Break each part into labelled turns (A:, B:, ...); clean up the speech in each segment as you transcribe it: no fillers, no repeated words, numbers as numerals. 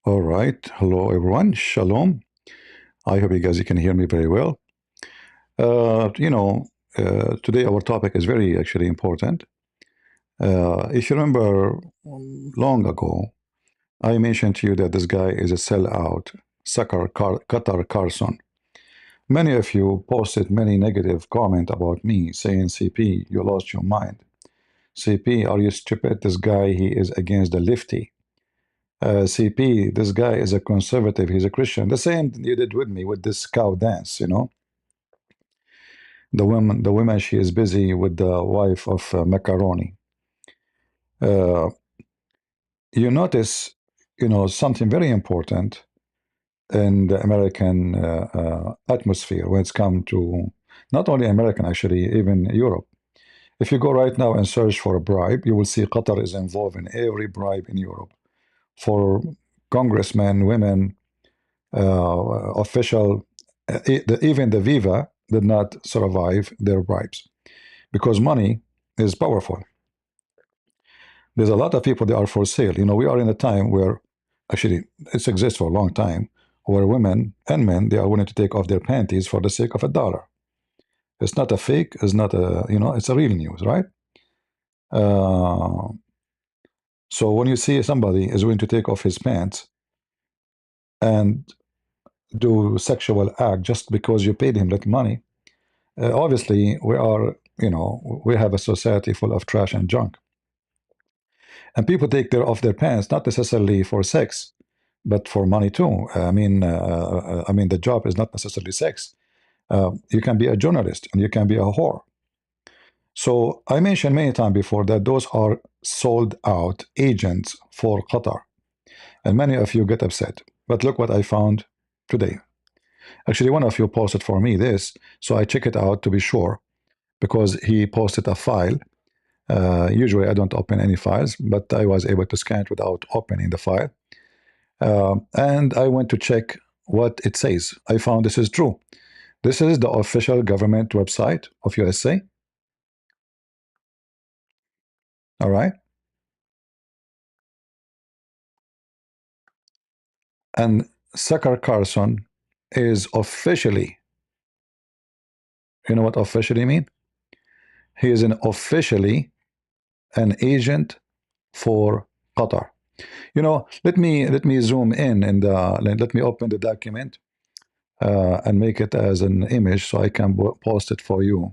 A: All right. Hello, everyone. Shalom. I hope you guys can hear me very well. Today our topic is very actually important. If you remember long ago, I mentioned to you that this guy is a sellout, Qatar Carson. Many of you posted many negative comment about me saying, CP, you lost your mind. CP, are you stupid? This guy, he is against the lefty. CP, this guy is a conservative, he's a Christian. The same you did with me with this cow dance, The woman, she is busy with the wife of Macaroni. Uh, you notice, something very important in the American atmosphere when it's come to not only American, actually, even Europe. If you go right now and search for a bribe, you will see Qatar is involved in every bribe in Europe for congressmen, women, official, even the Viva did not survive their bribes because money is powerful. There's a lot of people that are for sale. We are in a time where actually it exists for a long time where women and men they are willing to take off their panties for the sake of a dollar. It's not a fake. It's not a it's a real news, right? Uh, so when you see somebody is willing to take off his pants and do sexual act just because you paid him that money, obviously we are we have a society full of trash and junk, and people take their off their pants not necessarily for sex but for money too. I mean the job is not necessarily sex. You can be a journalist and you can be a whore. So I mentioned many times before that those are sold out agents for Qatar, and many of you get upset, but look what I found today. Actually, one of you posted for me this, so I check it out to be sure, because he posted a file. Usually I don't open any files, but I was able to scan it without opening the file. And I went to check what it says. I found this is true. This is the official government website of USA. All right. And Sucker Carson is officially, you know what officially mean? He is an officially an agent for Qatar. Let me zoom in and let me open the document and make it as an image so I can post it for you.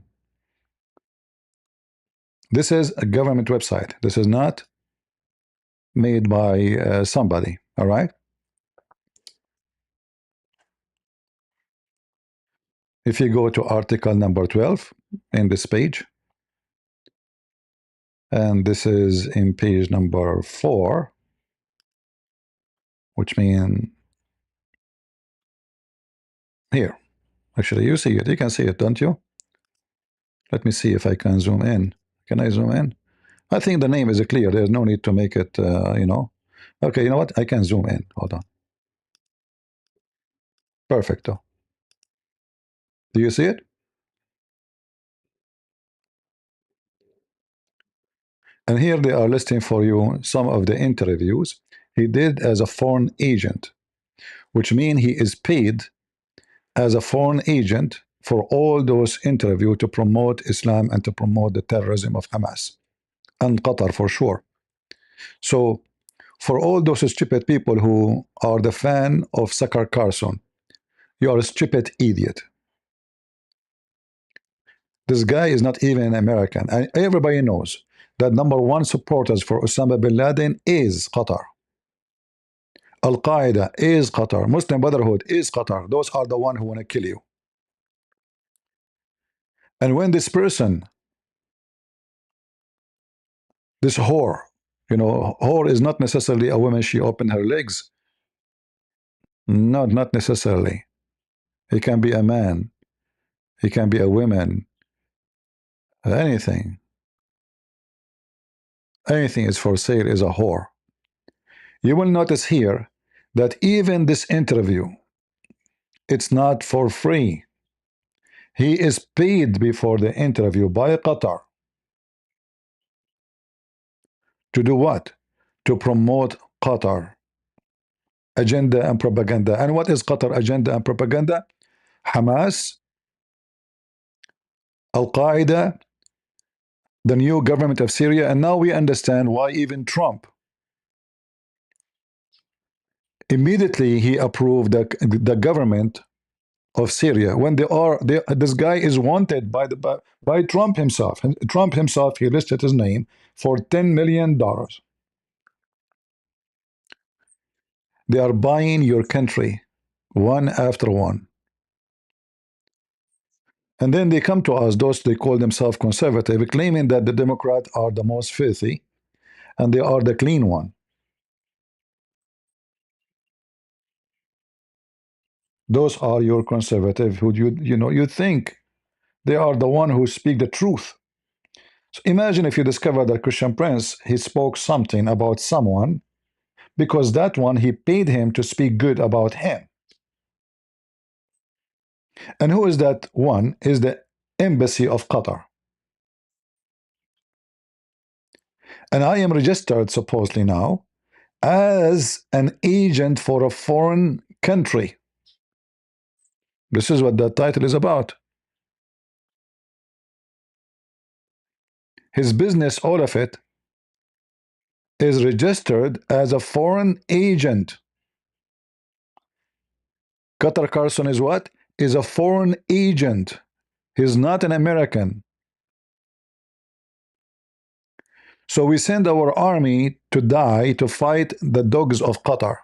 A: This is a government website. This is not made by somebody. All right. If you go to article number 12 in this page, and this is in page number 4, which means here. Actually, you see it. You can see it, don't you? Let me see if I can zoom in. Can I zoom in? I think the name is clear. There's no need to make it. Okay, you know what? I can zoom in. Hold on. Perfecto. Do you see it? And here they are listing for you some of the interviews he did as a foreign agent, which means he is paid as a foreign agent for all those interviews to promote Islam and to promote the terrorism of Hamas and Qatar for sure. So for all those stupid people who are the fan of Sucker Carson, you are a stupid idiot. This guy is not even an American. And everybody knows that number one supporters for Osama bin Laden is Qatar. Al Qaeda is Qatar. Muslim Brotherhood is Qatar. Those are the ones who want to kill you. And when this person, this whore, whore is not necessarily a woman, she opened her legs. No, not necessarily. He can be a man. He can be a woman. Anything. Anything is for sale is a whore. You will notice here that even this interview, it's not for free. He is paid before the interview by Qatar. To do what? To promote Qatar agenda and propaganda. And what is Qatar agenda and propaganda? Hamas, Al Qaeda, the new government of Syria, and now we understand why even Trump immediately he approved the government of Syria when this guy is wanted by Trump himself. And Trump himself he listed his name for $10 million. They are buying your country one after one. And then they come to us, those they call themselves conservative, claiming that the Democrats are the most filthy and they are the clean one. Those are your conservative who you think they are the one who speak the truth. So imagine if you discover that Christian Prince he spoke something about someone because that one he paid him to speak good about him. And who is that one? Is the embassy of Qatar. And I am registered supposedly now as an agent for a foreign country. This is what that title is about. His business, all of it, is registered as a foreign agent. Qatar Carson is what? Is a foreign agent. He's not an American. So we send our army to die to fight the dogs of Qatar.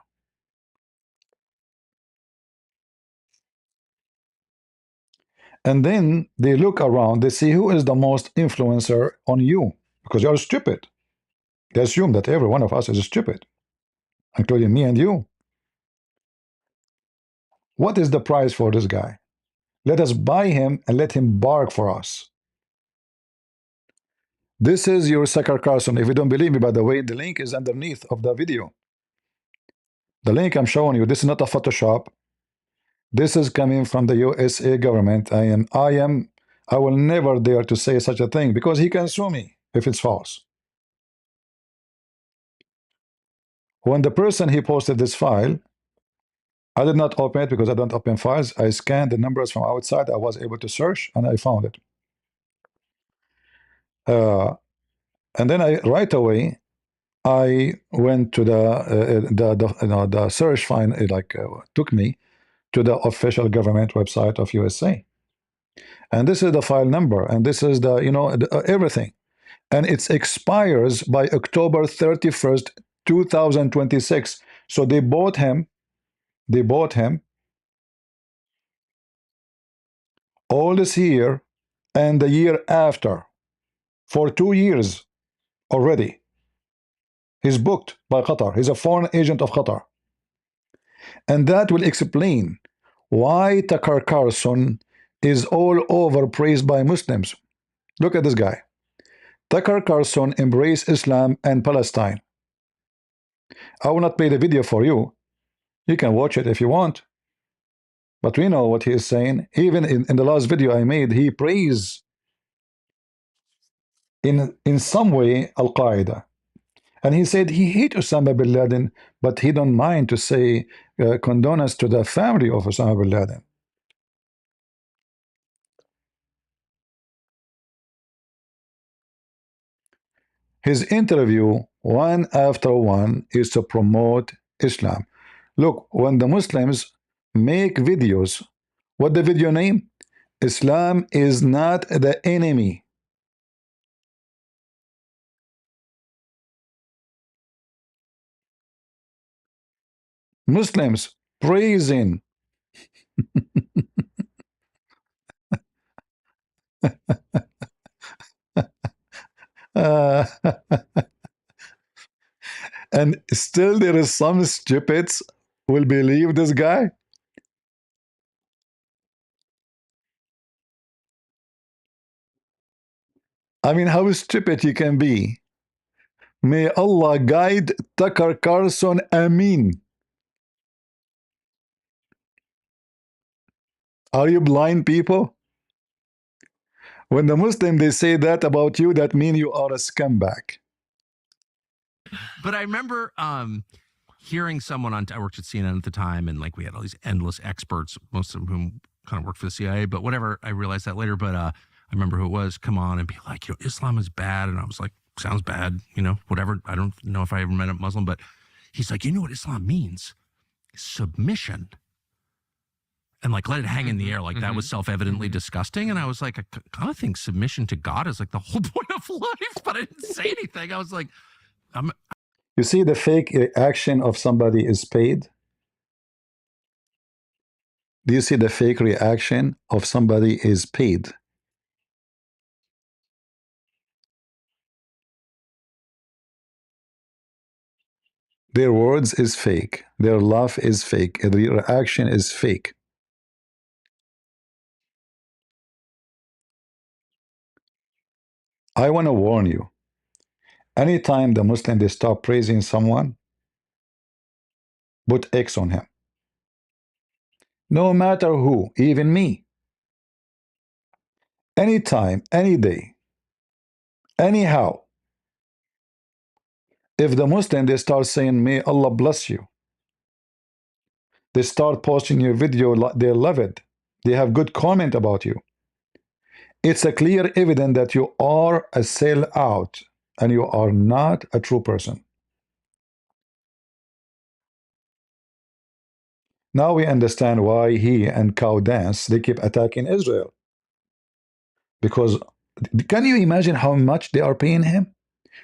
A: And then they look around, they see who is the most influencer on you because you're stupid. They assume that every one of us is stupid, including me and you. What is the price for this guy? Let us buy him and let him bark for us. This is your Tucker Carlson. If you don't believe me, by the way, the link is underneath of the video. The link I'm showing you, this is not a Photoshop. This is coming from the USA government. I will never dare to say such a thing because he can sue me if it's false. When the person he posted this file, I did not open it because I don't open files. I scanned the numbers from outside. I was able to search and I found it. And then right away I went to the search find. It took me to the official government website of USA, and this is the file number, and this is the everything, and it expires by October 31st, 2026. So they bought him. They bought him all this year and the year after for 2 years already. He's booked by Qatar. He's a foreign agent of Qatar. And that will explain why Tucker Carlson is all over praised by Muslims. Look at this guy. Tucker Carlson embrace Islam and Palestine. I will not play the video for you. You can watch it if you want. But we know what he is saying. Even in the last video I made, he praised in some way Al-Qaeda. And he said he hates Osama bin Laden, but he don't mind to say condolence to the family of Osama bin Laden. His interview, one after one, is to promote Islam. Look, when the Muslims make videos, what the video name? Islam is not the enemy. Muslims praising uh, and still there is some stupids will believe this guy. I mean, how stupid you can be. May Allah guide Tucker Carlson. Ameen. Are you blind people? When the Muslim they say that about you, that means you are a scumbag.
B: But I remember hearing someone on, I worked at CNN at the time, and like we had all these endless experts, most of whom kind of worked for the CIA, but whatever. I realized that later, but I remember who it was come on and be like, Islam is bad. And I was like, sounds bad, whatever. I don't know if I ever met a Muslim, but he's like, you know what Islam means? Submission. And like let it hang in the air. Like that was self-evidently disgusting. And I was like, I kind of think submission to God is like the whole point of life, but I didn't say anything. I was like,
A: You see the fake action of somebody is paid? Do you see the fake reaction of somebody is paid? Their words is fake. Their laugh is fake. The reaction is fake. I want to warn you. Anytime the Muslim they stop praising someone, put X on him. No matter who, even me. Anytime, any day, anyhow. If the Muslim they start saying, may Allah bless you, they start posting your video, they love it. They have good comment about you. It's a clear evidence that you are a sellout and you are not a true person. Now we understand why he and Cow Dance they keep attacking Israel. Because can you imagine how much they are paying him?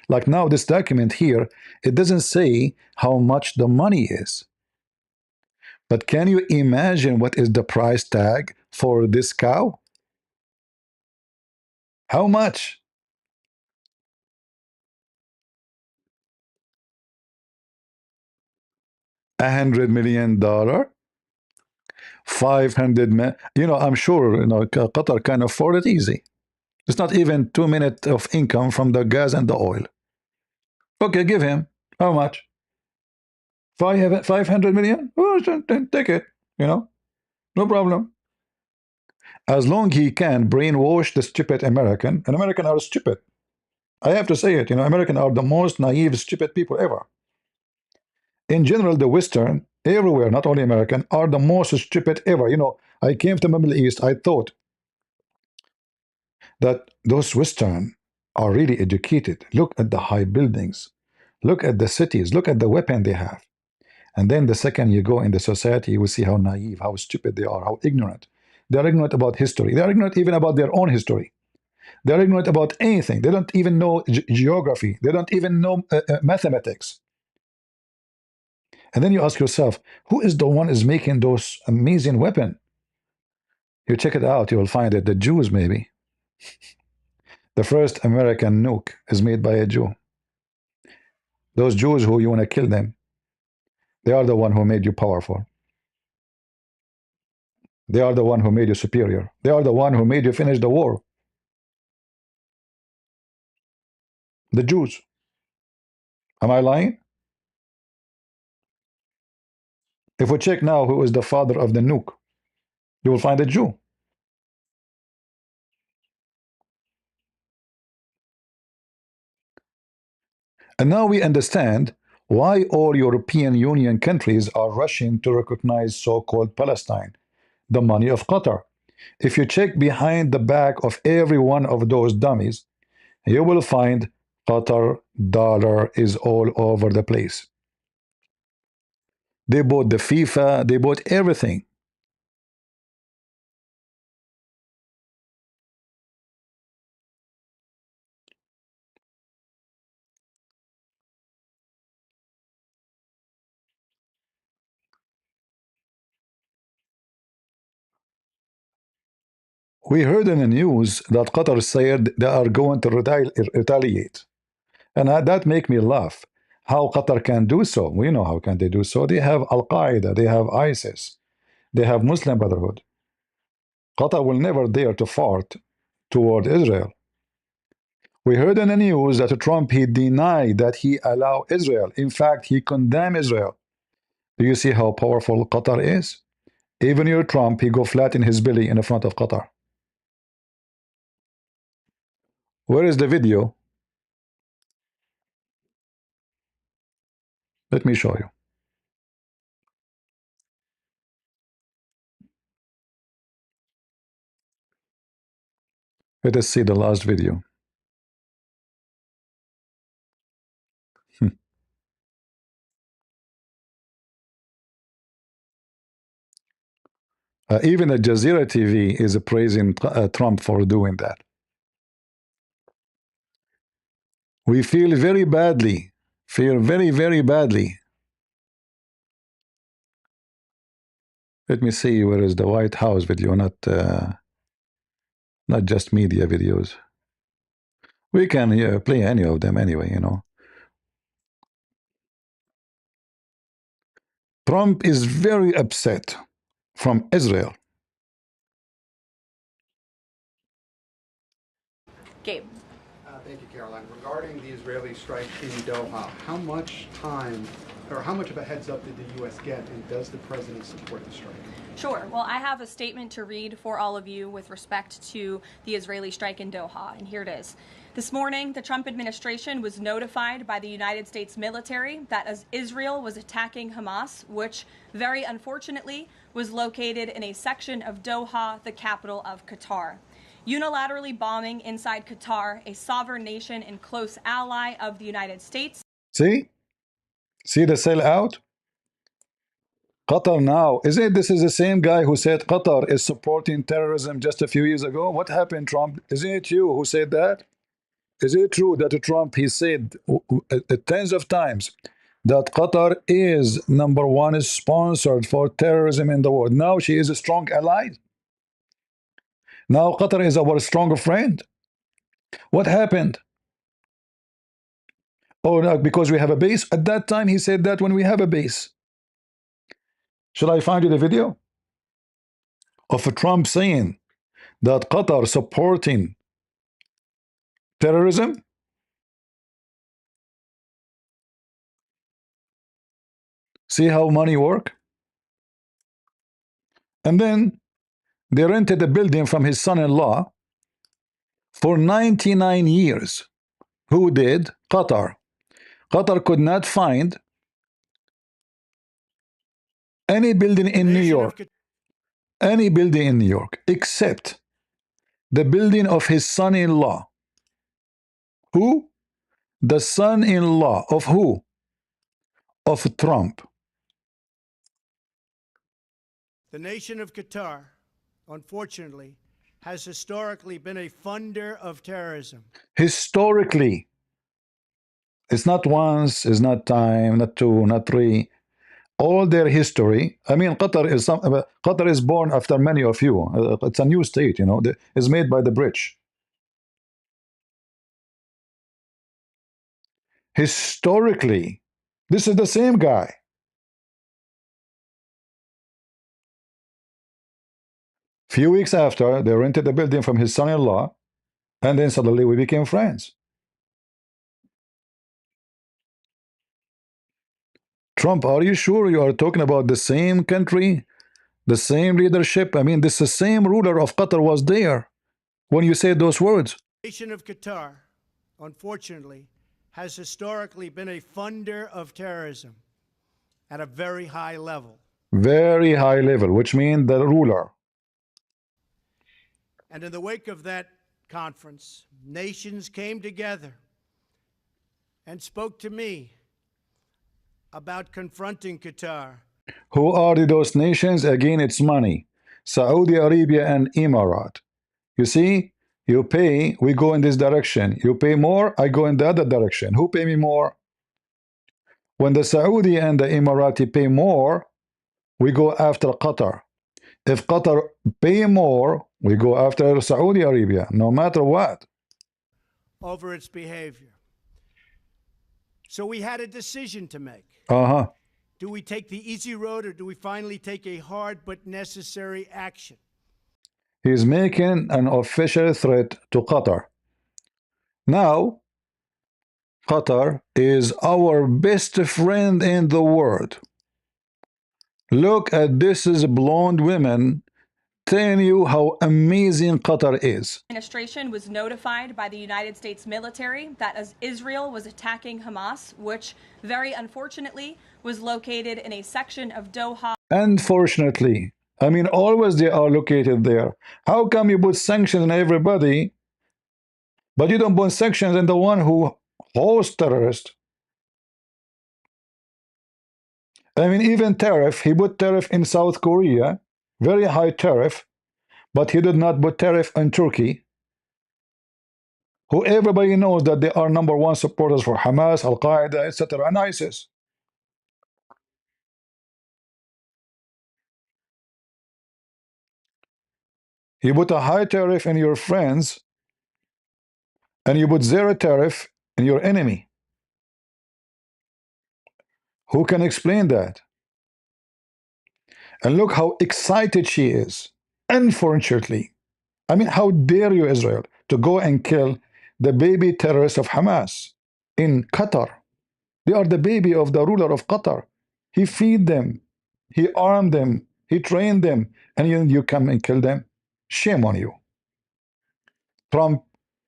A: Like now this document here, it doesn't say how much the money is. But can you imagine what is the price tag for this cow? How much? $100 million? 500 million? I'm sure Qatar can afford it easy. It's not even 2 minutes of income from the gas and the oil. Okay, give him. How much? 500 million? Oh, then take it. No problem. As long he can brainwash the stupid American, and American are stupid. I have to say it. American are the most naive, stupid people ever. In general, the Western, everywhere, not only American, are the most stupid ever. I came to the Middle East, I thought that those Western are really educated. Look at the high buildings. Look at the cities. Look at the weapon they have. And then the second you go in the society, you will see how naive, how stupid they are, how ignorant. They are ignorant about history. They are ignorant even about their own history. They are ignorant about anything. They don't even know geography. They don't even know mathematics. And then you ask yourself, who is the one is making those amazing weapons? You check it out, you will find it. The Jews, maybe. The first American nuke is made by a Jew. Those Jews who you want to kill them, they are the one who made you powerful. They are the one who made you superior. They are the one who made you finish the war. The Jews. Am I lying? If we check now who is the father of the nuke, you will find a Jew. And now we understand why all European Union countries are rushing to recognize so-called Palestine, the money of Qatar. If you check behind the back of every one of those dummies, you will find Qatar dollar is all over the place. They bought the FIFA, they bought everything. We heard in the news that Qatar said they are going to retaliate. And that make me laugh. How Qatar can do so? We know how can they do so. They have Al-Qaeda, they have ISIS, they have Muslim Brotherhood. Qatar will never dare to fart toward Israel. We heard in the news that Trump, he denied that he allowed Israel. In fact, he condemned Israel. Do you see how powerful Qatar is? Even your Trump, he go flat in his belly in the front of Qatar. Where is the video? Let me show you. Let us see the last video. Even Al Jazeera TV is praising Trump for doing that. We feel very badly, feel very, very badly. Let me see where is the White House video, not just media videos. We can play any of them anyway, you know. Trump is very upset from Israel.
C: Gabe.
D: Thank you, Caroline. Regarding the Israeli strike in Doha, how much time or how much of a heads up did the U.S. get, and does the president support the strike?
C: Sure. Well, I have a statement to read for all of you with respect to the Israeli strike in Doha, and here it is. This morning, the Trump administration was notified by the United States military that as Israel was attacking Hamas, which very unfortunately was located in a section of Doha, the capital of Qatar. Unilaterally bombing inside Qatar, a sovereign nation and close ally of the United States.
A: See the sellout? Qatar now, isn't it? This is the same guy who said Qatar is supporting terrorism just a few years ago. What happened, Trump? Isn't it you who said that? Is it true that Trump, he said tens of times that Qatar is #1 sponsored for terrorism in the world? Now she is a strong ally. Now Qatar is our strong friend. What happened? Oh, no, because we have a base? At that time, he said that when we have a base. Should I find you the video of Trump saying that Qatar supporting terrorism? See how money work? And then they rented a building from his son-in-law for 99 years. Who did? Qatar. Qatar could not find any building in New York, except the building of his son-in-law. Who? The son-in-law of who? Of Trump.
E: The nation of Qatar, unfortunately, has historically been a funder of terrorism.
A: Historically. It's not once, it's not time, not two, not three. All their history. I mean, Qatar is born after many of you. It's a new state, you know. It's made by the British. Historically, this is the same guy. Few weeks after, they rented the building from his son-in-law, and then suddenly we became friends. Trump, are you sure you are talking about the same country, the same leadership? I mean, this the same ruler of Qatar was there when you said those words.
E: The nation of Qatar, unfortunately, has historically been a funder of terrorism at a very high level.
A: Very high level, which means the ruler.
E: And in the wake of that conference, nations came together and spoke to me about confronting Qatar.
A: Who are those nations? Again, it's money. Saudi Arabia and Emirat. You see, you pay, we go in this direction. You pay more, I go in the other direction. Who pay me more? When the Saudi and the Emirati pay more, we go after Qatar. If Qatar pay more, we go after Saudi Arabia, no matter what.
E: Over its behavior. So we had a decision to make. Do we take the easy road, or do we finally take a hard but necessary action?
A: He's making an official threat to Qatar. Now, Qatar is our best friend in the world. Look at this blonde woman telling you how amazing Qatar is.
C: The administration was notified by the United States military that as Israel was attacking Hamas, which very unfortunately was located in a section of Doha.
A: Unfortunately. I mean, always they are located there. How come you put sanctions on everybody But you don't put sanctions on the one who hosts terrorists. I mean, even tariff, he put tariff in South Korea, very high tariff, but he did not put tariff on Turkey, who everybody knows that they are #1 supporters for Hamas, Al-Qaeda, etc., and ISIS. You put a high tariff in your friends, and you put zero tariff in your enemy. Who can explain that? And look how excited she is. Unfortunately, I mean, how dare you, Israel, to go and kill the baby terrorists of Hamas in Qatar? They are the baby of the ruler of Qatar. He feed them, he armed them, he trained them, and you come and kill them. Shame on you. Trump,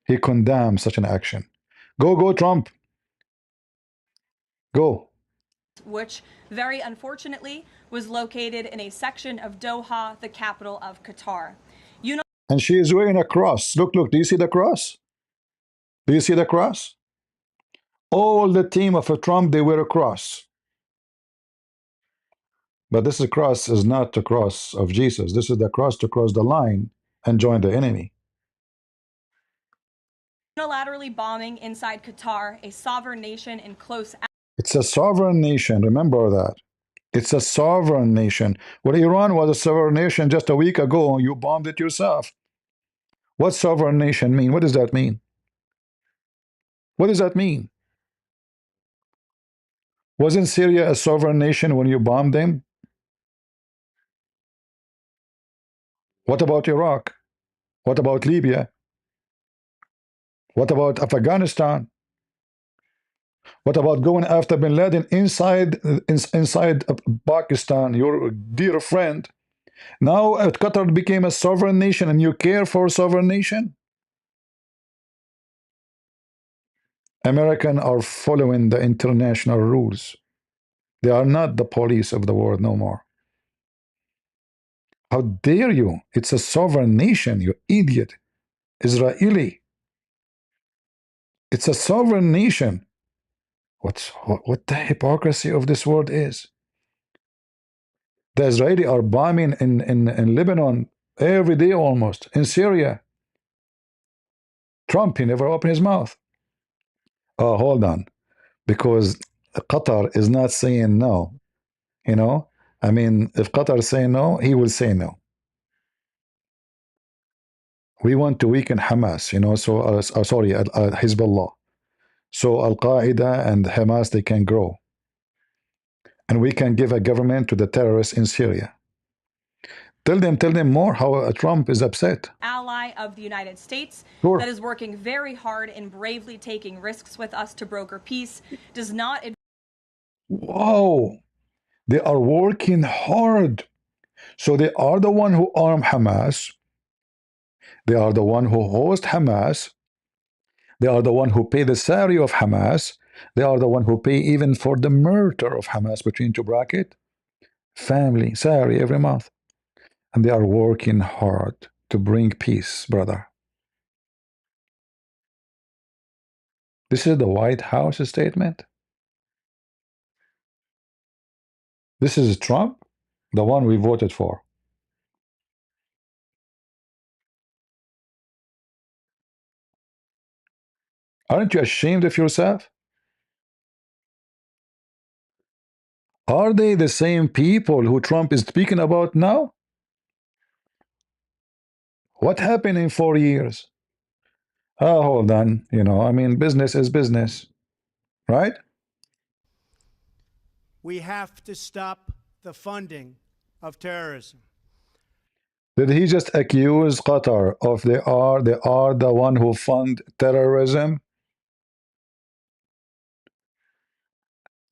A: he condemns such an action. Go, Trump. Go.
C: Which, very unfortunately, was located in a section of Doha, the capital of Qatar.
A: And she is wearing a cross. Look, do you see the cross? Do you see the cross? All the team of Trump, they wear a cross. But this cross is not the cross of Jesus. This is the cross to cross the line and join the enemy.
C: Unilaterally bombing inside Qatar, a sovereign nation in close...
A: It's a sovereign nation. Remember that. It's a sovereign nation. Well, Iran was a sovereign nation just a week ago. You bombed it yourself. What sovereign nation mean? What does that mean? What does that mean? Wasn't Syria a sovereign nation when you bombed them? What about Iraq? What about Libya? What about Afghanistan? What about going after bin Laden inside Pakistan, your dear friend? Now Qatar became a sovereign nation and you care for a sovereign nation? Americans are following the international rules. They are not the police of the world no more. How dare you? It's a sovereign nation, you idiot. Israeli. It's a sovereign nation. What the hypocrisy of this world is. The Israeli are bombing in Lebanon every day almost, in Syria. Trump, he never opened his mouth. Oh, hold on. Because Qatar is not saying no. You know? I mean, if Qatar say no, he will say no. We want to weaken Hamas, you know, so, Hezbollah. So Al-Qaeda and Hamas, they can grow. And we can give a government to the terrorists in Syria. Tell them more how Trump is upset.
C: Ally of the United States that is working very hard and bravely taking risks with us to broker peace does not...
A: Whoa! They are working hard. So they are the one who arm Hamas. They are the one who host Hamas. They are the one who pay the salary of Hamas. They are the one who pay even for the murder of Hamas, between two brackets, family, salary every month. And they are working hard to bring peace, brother. This is the White House statement. This is Trump, the one we voted for. Aren't you ashamed of yourself? Are they the same people who Trump is speaking about now? What happened in 4 years? Oh, hold on. You know, I mean, business is business, right?
E: We have to stop the funding of terrorism.
A: Did he just accuse Qatar of they are the one who fund terrorism?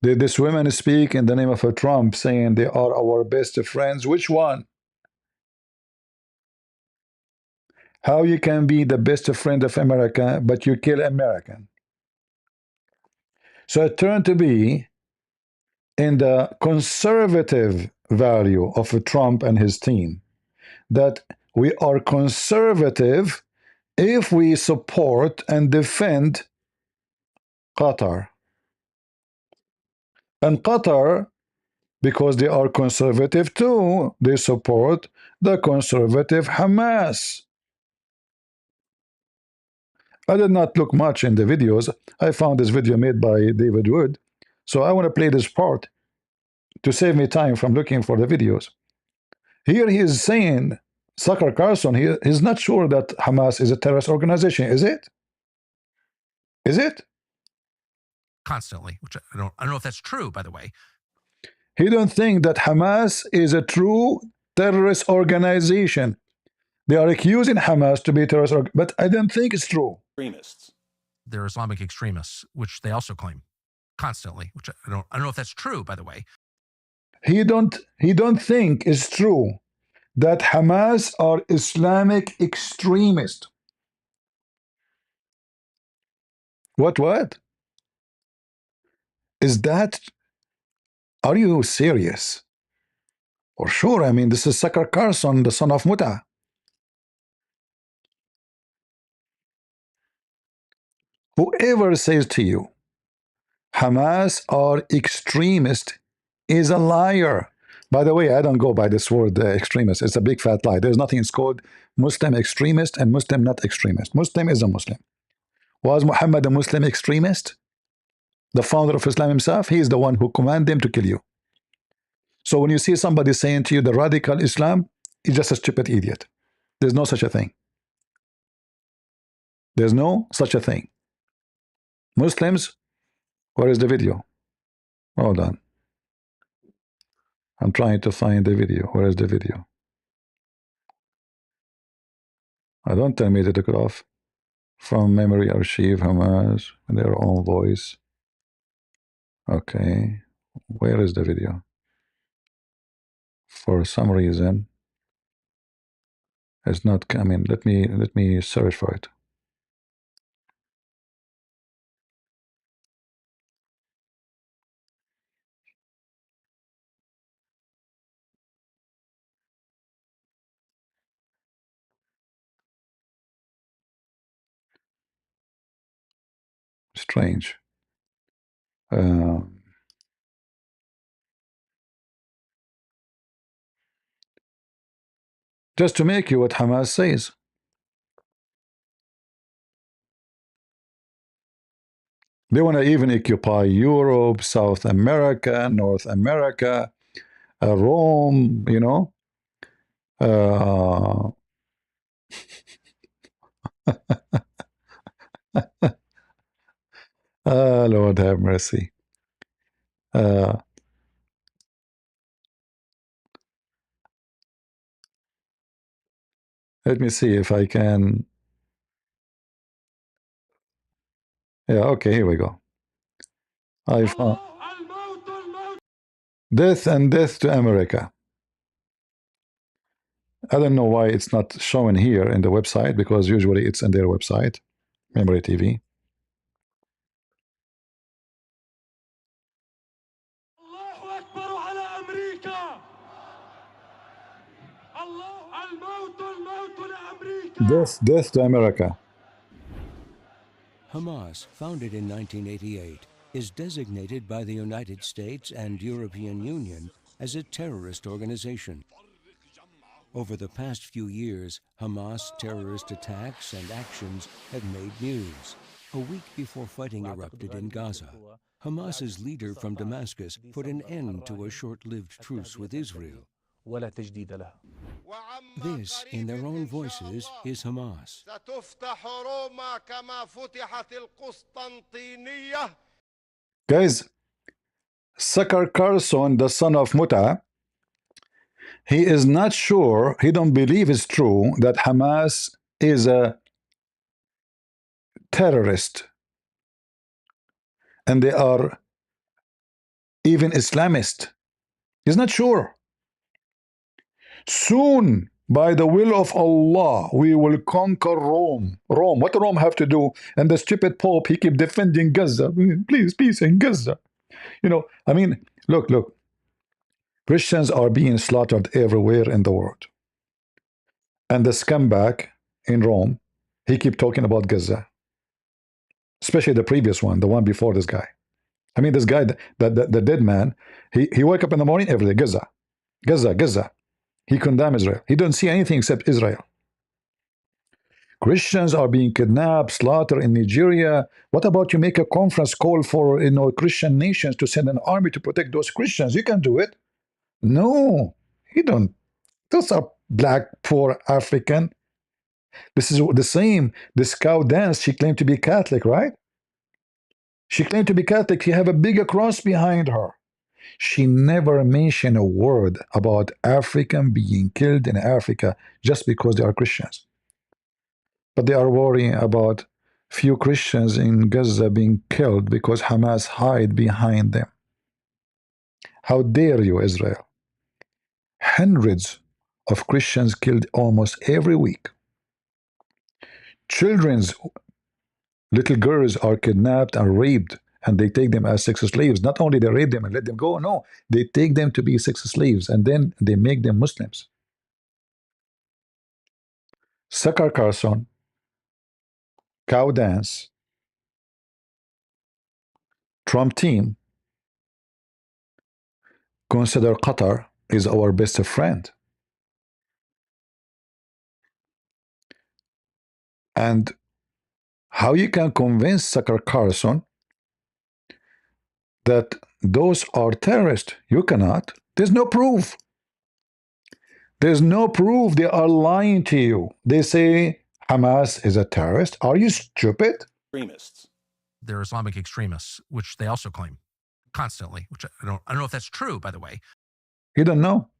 A: Did this woman speak in the name of Trump saying they are our best friends? Which one? How you can be the best friend of America, but you kill American? So it turned to be in the conservative value of Trump and his team, that we are conservative if we support and defend Qatar. And Qatar, because they are conservative too, they support the conservative Hamas. I did not look much in the videos. I found this video made by David Wood. So I want to play this part to save me time from looking for the videos. Here he is saying, Carson, he's not sure that Hamas is a terrorist organization. Is it? Is it?
B: Constantly, which I don't know if that's true, by the way.
A: He don't think that Hamas is a true terrorist organization. They are accusing Hamas to be a terrorist, but I don't think it's true.
F: Extremists.
B: They're Islamic extremists, which they also claim constantly, which I don't know if that's true, by the way.
A: He don't think it's true that Hamas are Islamic extremists. What? Is that, are you serious? For sure, I mean, this is Carson, the son of Muta. Whoever says to you, Hamas are extremist is a liar. By the way, I don't go by this word extremist. It's a big fat lie. There's nothing called Muslim extremist and Muslim not extremist. Muslim is a Muslim. Was Muhammad a Muslim extremist? The founder of Islam himself, he is the one who commanded them to kill you. So when you see somebody saying to you the radical Islam, he's just a stupid idiot. There's no such a thing. There's no such a thing. Muslims, where is the video? Hold on. I'm trying to find the video. Where is the video? Don't tell me to take it off. From memory archive, Hamas, their own voice. Okay. Where is the video? For some reason, it's not coming. Let me search for it. Strange. Just to make you what Hamas says. They want to even occupy Europe, South America, North America, Rome, you know. Lord have mercy. Let me see if I can. Yeah, okay, here we go. I found death and death to America. I don't know why it's not showing here in the website, because usually it's in their website, Memory TV. Death to America.
G: Hamas, founded in 1988, is designated by the United States and European Union as a terrorist organization. Over the past few years, Hamas terrorist attacks and actions have made news. A week before fighting erupted in Gaza, Hamas's leader from Damascus put an end to a short-lived truce with Israel. This, in their own voices, is Hamas.
A: Guys, Carson, the son of Muta, he is not sure, he don't believe it's true that Hamas is a terrorist and they are even Islamist. He's not sure. Soon, by the will of Allah, we will conquer Rome. Rome, what Rome have to do? And the stupid Pope, he keep defending Gaza. Please, peace in Gaza. You know, I mean, look. Christians are being slaughtered everywhere in the world. And the scumbag in Rome, He keep talking about Gaza, especially the previous one, the one before this guy. I mean, this guy, the dead man, he wake up in the morning every day, Gaza, Gaza, Gaza. He condemn Israel. He don't see anything except Israel. Christians are being kidnapped, slaughtered in Nigeria. What about you make a conference call for Christian nations to send an army to protect those Christians? You can do it. No, he don't. Those are black, poor African. This is the same. This cow dance, she claimed to be Catholic, right? She claimed to be Catholic. She have a bigger cross behind her. She never mentioned a word about African being killed in Africa just because they are Christians. But they are worrying about few Christians in Gaza being killed because Hamas hide behind them. How dare you, Israel? Hundreds of Christians killed almost every week. Children's little girls are kidnapped and raped, and they take them as sex slaves. Not only they rape them and let them go, no, they take them to be sex slaves, and then they make them Muslims. Sucker Carson, cow dance, Trump team consider Qatar is our best friend. And how you can convince Sucker Carson that those are terrorists? You cannot. There's no proof. There's no proof. They are lying to you. They say Hamas is a terrorist. Are you stupid?
B: Extremists. They're Islamic extremists, which they also claim constantly, which I don't know if that's true, by the way.
A: You don't know.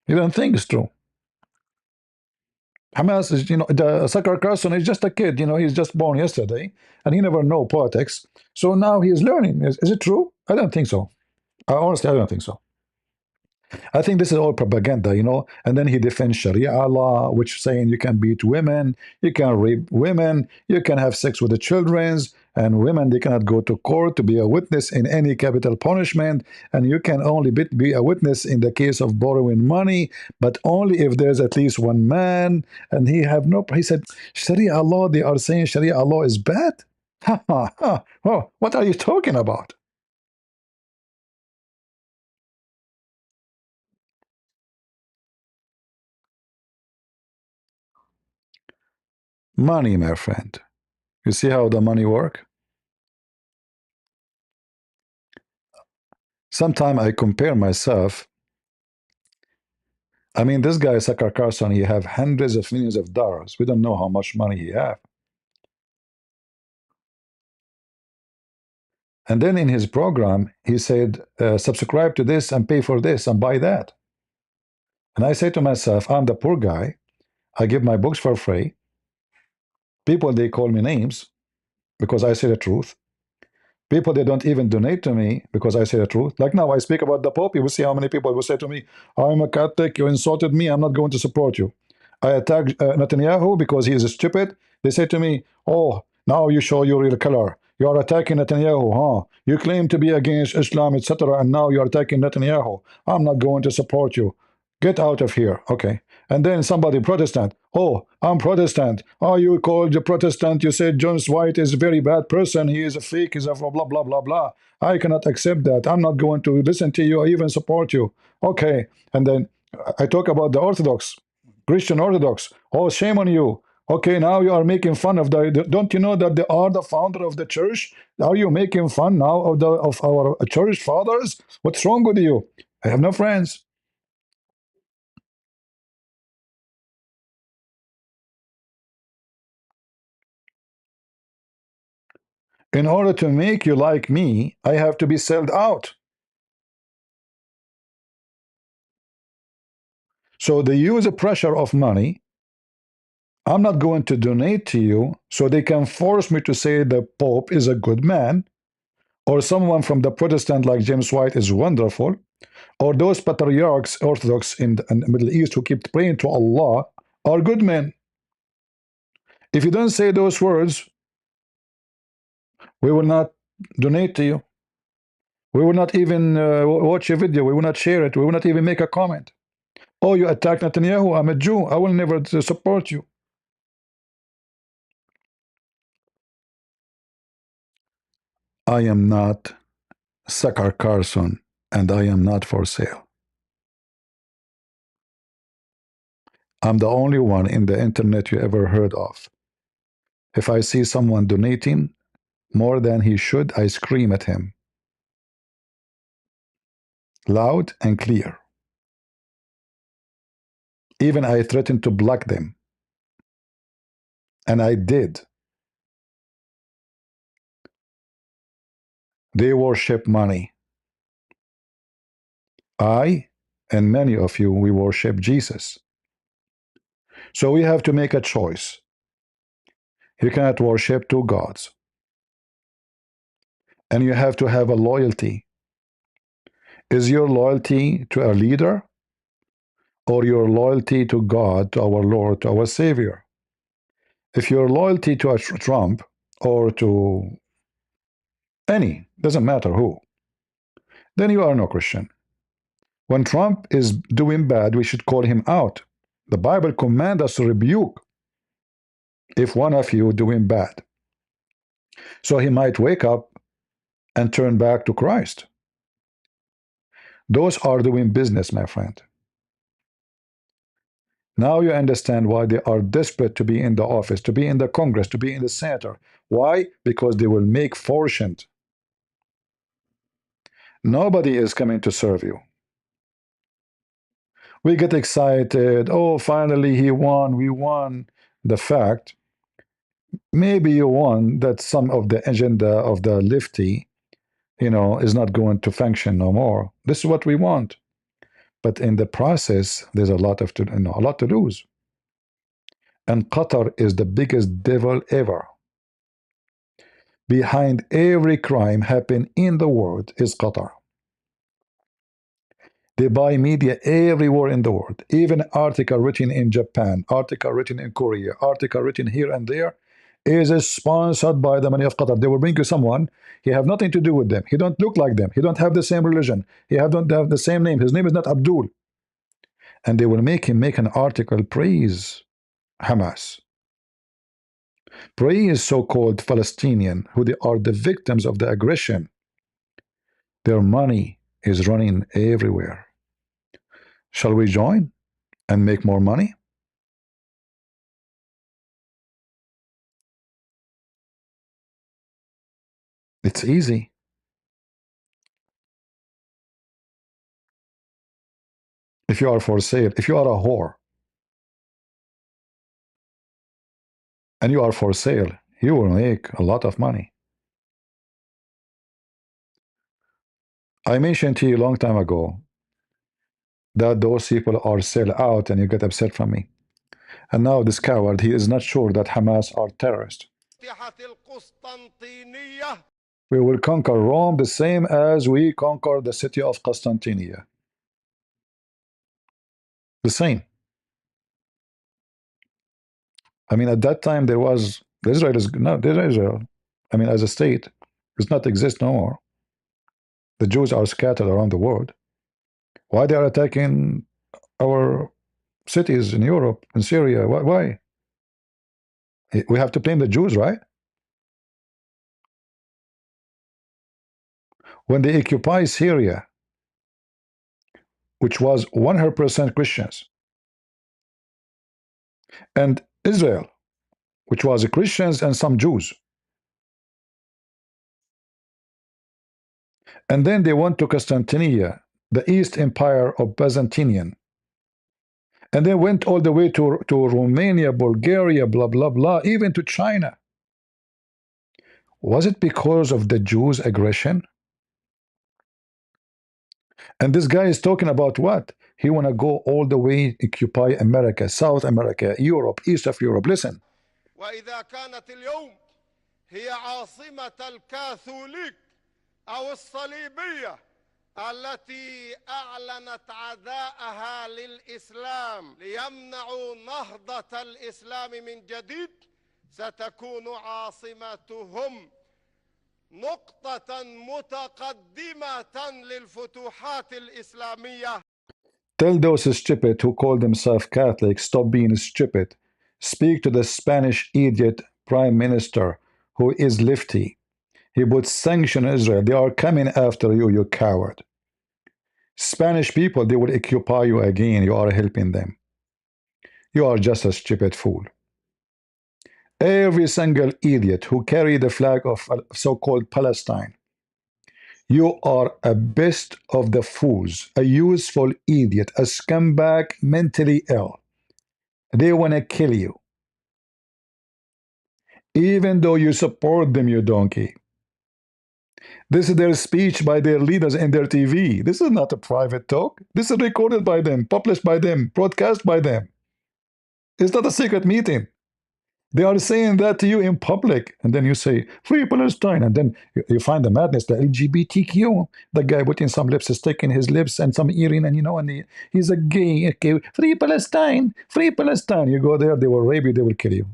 A: You don't think it's true. Hamas is, the Sucker Carson is just a kid, he's just born yesterday, and he never know politics. So now he is learning. Is it true? I don't think so. Honestly, I don't think so. I think this is all propaganda, and then he defends Sharia law, which saying you can beat women, you can rape women, you can have sex with the children, and women, they cannot go to court to be a witness in any capital punishment, and you can only be a witness in the case of borrowing money, but only if there's at least one man, and he said, Sharia law, they are saying Sharia law is bad? Ha ha ha. Oh, what are you talking about? Money, my friend. You see how the money work? Sometimes I compare myself. I mean, this guy, Sucker Carson, he have hundreds of millions of dollars. We don't know how much money he have. And then in his program, he said, subscribe to this and pay for this and buy that. And I say to myself, I'm the poor guy. I give my books for free. People, they call me names because I say the truth. People, they don't even donate to me because I say the truth. Like now, I speak about the Pope. You will see how many people will say to me, I'm a Catholic, you insulted me, I'm not going to support you. I attack Netanyahu because he is stupid. They say to me, oh, now you show your real color. You are attacking Netanyahu, huh? You claim to be against Islam, etc., and now you are attacking Netanyahu. I'm not going to support you. Get out of here. Okay. And then somebody, Protestant. Oh, I'm Protestant. Oh, you called the Protestant. You said John White is a very bad person. He is a fake. He's a blah, blah, blah, blah. I cannot accept that. I'm not going to listen to you or even support you. Okay. And then I talk about the Orthodox, Christian Orthodox. Oh, shame on you. Okay, now you are making fun of don't you know that they are the founder of the church? Are you making fun now of our church fathers? What's wrong with you? I have no friends. In order to make you like me, I have to be sold out. So they use the pressure of money. I'm not going to donate to you, so they can force me to say the Pope is a good man, or someone from the Protestant like James White is wonderful, or those patriarchs, Orthodox in the Middle East who keep praying to Allah are good men. If you don't say those words, we will not donate to you. We will not even watch a video. We will not share it. We will not even make a comment. Oh, you attack Netanyahu. I'm a Jew. I will never support you. I am not Sucker Carson, and I am not for sale. I'm the only one in the internet you ever heard of. If I see someone donating more than he should, I scream at him. Loud and clear. Even I threatened to block them. And I did. They worship money. I and many of you, we worship Jesus. So we have to make a choice. You cannot worship two gods. And you have to have a loyalty. Is your loyalty to a leader or your loyalty to God, to our Lord, to our Savior? If your loyalty to a Trump or to any, doesn't matter who, then you are no Christian. When Trump is doing bad, we should call him out. The Bible commands us to rebuke if one of you doing bad. So he might wake up and turn back to Christ. Those are doing business, my friend. Now you understand why they are desperate to be in the office, to be in the Congress, to be in the Senate. Why? Because they will make fortunes. Nobody is coming to serve you. We get excited. Oh, finally he won. We won. The fact, maybe you won that some of the agenda of the lefty, is not going to function no more. This is what we want. But in the process, there's a lot to lose. And Qatar is the biggest devil ever. Behind every crime happening in the world is Qatar. They buy media everywhere in the world. Even article written in Japan, article written in Korea, article written here and there is sponsored by the money of Qatar. They will bring you someone. He have nothing to do with them. He don't look like them. He don't have the same religion. Don't have the same name. His name is not Abdul. And they will make him make an article praise Hamas. Praise so-called Palestinian, who they are the victims of the aggression. Their money is running everywhere. Shall we join and make more money? It's easy. If you are for sale, if you are a whore, and you are for sale, you will make a lot of money. I mentioned to you a long time ago that those people are sell out and you get upset from me. And now this coward, he is not sure that Hamas are terrorists. We will conquer Rome the same as we conquered the city of Constantinople. The same. I mean, at that time there was Israel is not Israel. I mean, as a state, does not exist no more. The Jews are scattered around the world. Why they are attacking our cities in Europe and Syria? Why? We have to blame the Jews, right? When they occupy Syria, which was 100% Christians, and Israel, which was Christians and some Jews, and then they went to Constantinople, the East Empire of Byzantinian, and they went all the way to Romania, Bulgaria, blah, blah, blah, even to China. Was it because of the Jews' aggression? And this guy is talking about what? He want to go all the way, occupy America, South America, Europe, East of Europe. Listen.
F: وإذا كانت اليوم هي عاصمة الكاثوليك أو الصليبية التي أعلنت عداءها للإسلام ليمنعوا نهضة الإسلام من جديد ستكون عاصمتهم نقطة متقدمة للفتوحات الإسلامية.
A: Tell those stupid who call themselves Catholic, stop being stupid. Speak to the Spanish idiot prime minister who is lefty. He put sanction on Israel. They are coming after you, you coward. Spanish people, they will occupy you again. You are helping them. You are just a stupid fool. Every single idiot who carry the flag of so-called Palestine, you are a best of the fools, a useful idiot, a scumbag, mentally ill. They want to kill you. Even though you support them, you donkey. This is their speech by their leaders in their TV. This is not a private talk. This is recorded by them, published by them, broadcast by them. It's not a secret meeting. They are saying that to you in public, and then you say, Free Palestine, and then you find the madness, the LGBTQ, the guy putting some lipstick in his lips and some earring, and he's a gay, okay, Free Palestine, Free Palestine. You go there, they will rape you, they will kill you.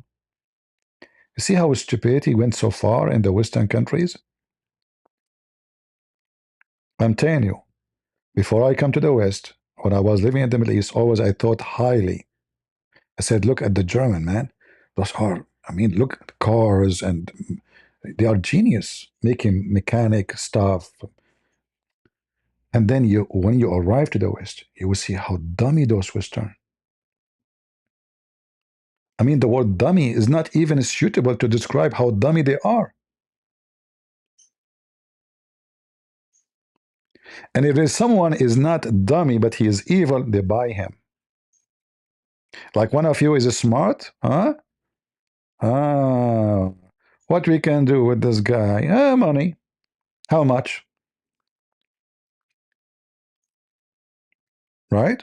A: You see how stupidity went so far in the Western countries? I'm telling you, before I come to the West, when I was living in the Middle East, always I thought highly. I said, look at the German, man. Those are, look at cars, and they are genius making mechanic stuff. And then when you arrive to the West, you will see how dummy those Western. The word dummy is not even suitable to describe how dummy they are. And if there's someone is not dummy, but he is evil, they buy him. Like one of you is smart, huh? Ah, what we can do with this guy? Money. How much? Right?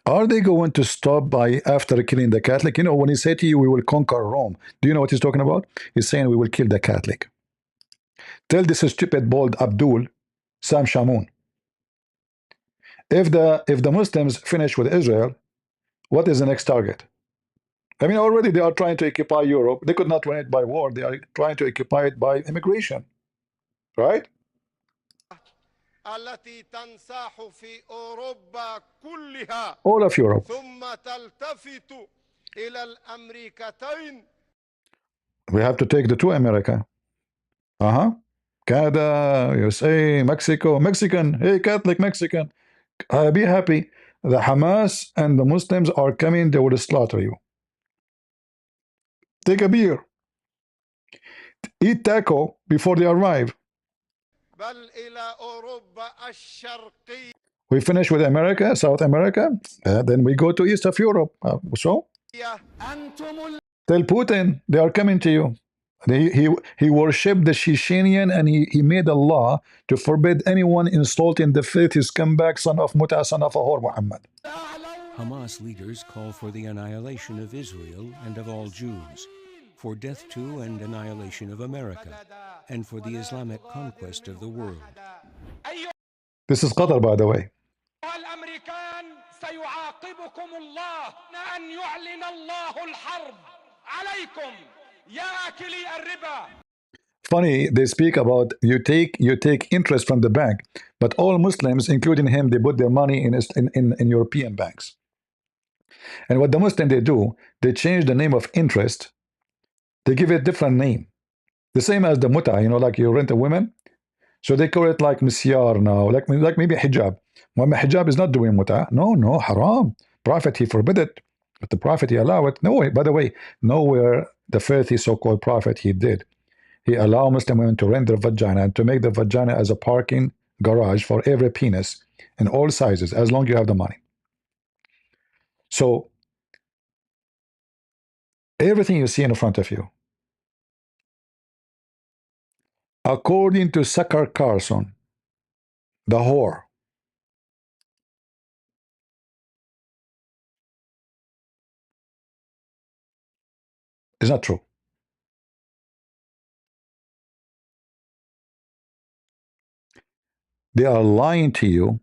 A: Are they going to stop by after killing the Catholic? When he said to you, we will conquer Rome, do you know what he's talking about? He's saying we will kill the Catholic. Tell this stupid bald Abdul, Sam Shamoun, if the Muslims finish with Israel, what is the next target? Already they are trying to occupy Europe. They could not win it by war. They are trying to occupy it by immigration. Right?
F: التي تنساح في أوروبا كلها
A: All of Europe.
F: ثم تلتفت إلى الأمريكتين. We
A: have to take the two America. Canada, USA, Mexico, Mexican, hey, Catholic Mexican, be happy. The Hamas and the Muslims are coming, they will slaughter you. Take a beer. Eat taco before they arrive.
F: بل إلى أوروبا الشرقية. We
A: finish with America, South America, then we go to east of Europe. So? Tell Putin, they are coming to you. He worshipped the Chechenian, and he made a law to forbid anyone insulting the filthy scumbag son of Muta, son of Ahor Muhammad.
G: Hamas leaders call for the annihilation of Israel and of all Jews, for death to and annihilation of America, and for the Islamic conquest of the world.
A: This is Qatar, by the way. Funny, they speak about you take interest from the bank, but all Muslims, including him, they put their money in European banks. And what the Muslim they do, they change the name of interest. They give it a different name. The same as the muta, like you rent a woman. So they call it like misyar now, like maybe hijab. When hijab is not doing muta. No, haram. Prophet, he forbid it. But the Prophet, he allowed it. No way, by the way, nowhere the filthy so-called Prophet, he did. He allowed Muslim women to rent their vagina and to make the vagina as a parking garage for every penis in all sizes, as long as you have the money. So everything you see in front of you, according to Carson, the whore, is not true. They are lying to you